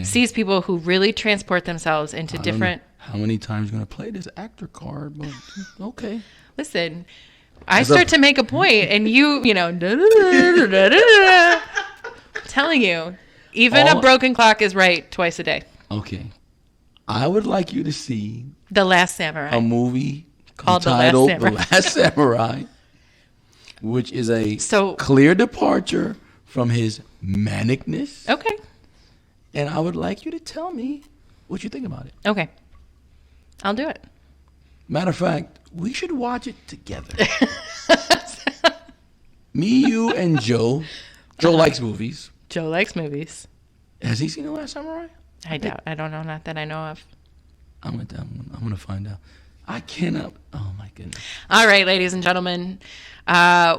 [SPEAKER 1] sees people who really transport themselves into different...
[SPEAKER 2] How many times are you going to play this actor card? But okay.
[SPEAKER 1] Listen, I start to make a point, and telling you, even a broken clock is right twice a day.
[SPEAKER 2] Okay. I would like you to see...
[SPEAKER 1] The Last Samurai.
[SPEAKER 2] A movie entitled The Last Samurai, which is a clear departure from his manicness.
[SPEAKER 1] Okay.
[SPEAKER 2] And I would like you to tell me what you think about it.
[SPEAKER 1] Okay. I'll do it.
[SPEAKER 2] Matter of fact, we should watch it together. Me, you, and Joe. Joe likes movies.
[SPEAKER 1] Joe likes movies.
[SPEAKER 2] Has he seen The Last Samurai?
[SPEAKER 1] I doubt. I don't know. Not that I know of.
[SPEAKER 2] I'm gonna find out. I cannot. Oh my goodness.
[SPEAKER 1] All right, ladies and gentlemen,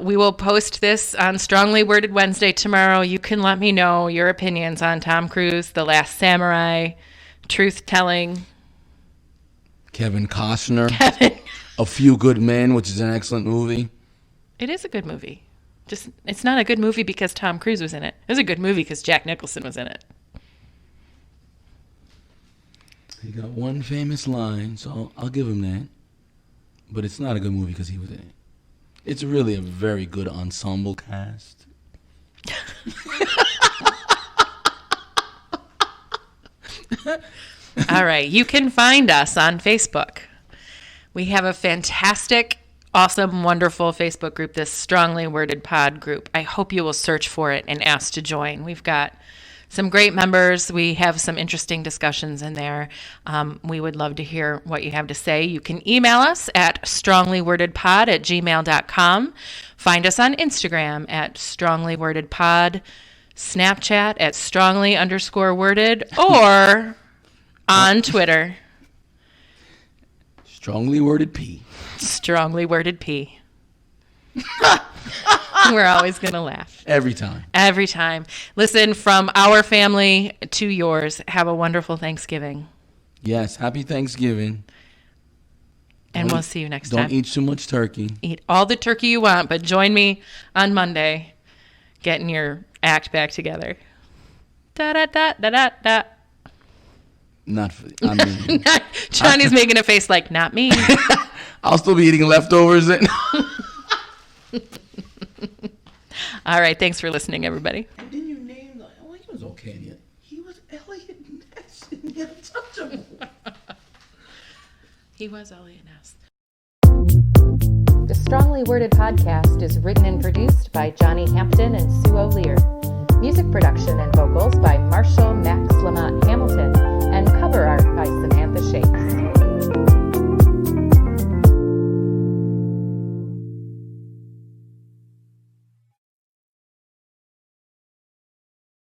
[SPEAKER 1] we will post this on Strongly Worded Wednesday tomorrow. You can let me know your opinions on Tom Cruise, The Last Samurai, Truth Telling,
[SPEAKER 2] Kevin Costner, A Few Good Men, which is an excellent movie.
[SPEAKER 1] It is a good movie. Just it's not a good movie because Tom Cruise was in it. It was a good movie because Jack Nicholson was in it.
[SPEAKER 2] He got one famous line, so I'll give him that. But it's not a good movie because he was in it. It's really a very good ensemble cast.
[SPEAKER 1] All right. You can find us on Facebook. We have a fantastic, awesome, wonderful Facebook group, this Strongly Worded Pod group. I hope you will search for it and ask to join. We've got some great members. We have some interesting discussions in there. We would love to hear what you have to say. You can email us at stronglywordedpod@gmail.com. Find us on Instagram at stronglywordedpod, Snapchat at strongly_worded, or on Twitter.
[SPEAKER 2] Strongly Worded P.
[SPEAKER 1] Strongly Worded P. We're always going to laugh.
[SPEAKER 2] Every time.
[SPEAKER 1] Every time. Listen, from our family to yours, have a wonderful Thanksgiving.
[SPEAKER 2] Yes, happy Thanksgiving.
[SPEAKER 1] And we'll see you next time.
[SPEAKER 2] Don't eat too much turkey.
[SPEAKER 1] Eat all the turkey you want, but join me on Monday getting your act back together. Da-da-da-da-da-da.
[SPEAKER 2] Not for, I mean.
[SPEAKER 1] Johnny's making a face like, not me.
[SPEAKER 2] I'll still be eating leftovers.
[SPEAKER 1] All right. Thanks for listening, everybody.
[SPEAKER 2] And then you named, well, he was okay. He was Elliot Ness in The Untouchable.
[SPEAKER 1] He was Elliot Ness.
[SPEAKER 3] The Strongly Worded podcast is written and produced by Johnny Hampton and Sue O'Lear. Music production and vocals by Marshall Max LaMont Hamilton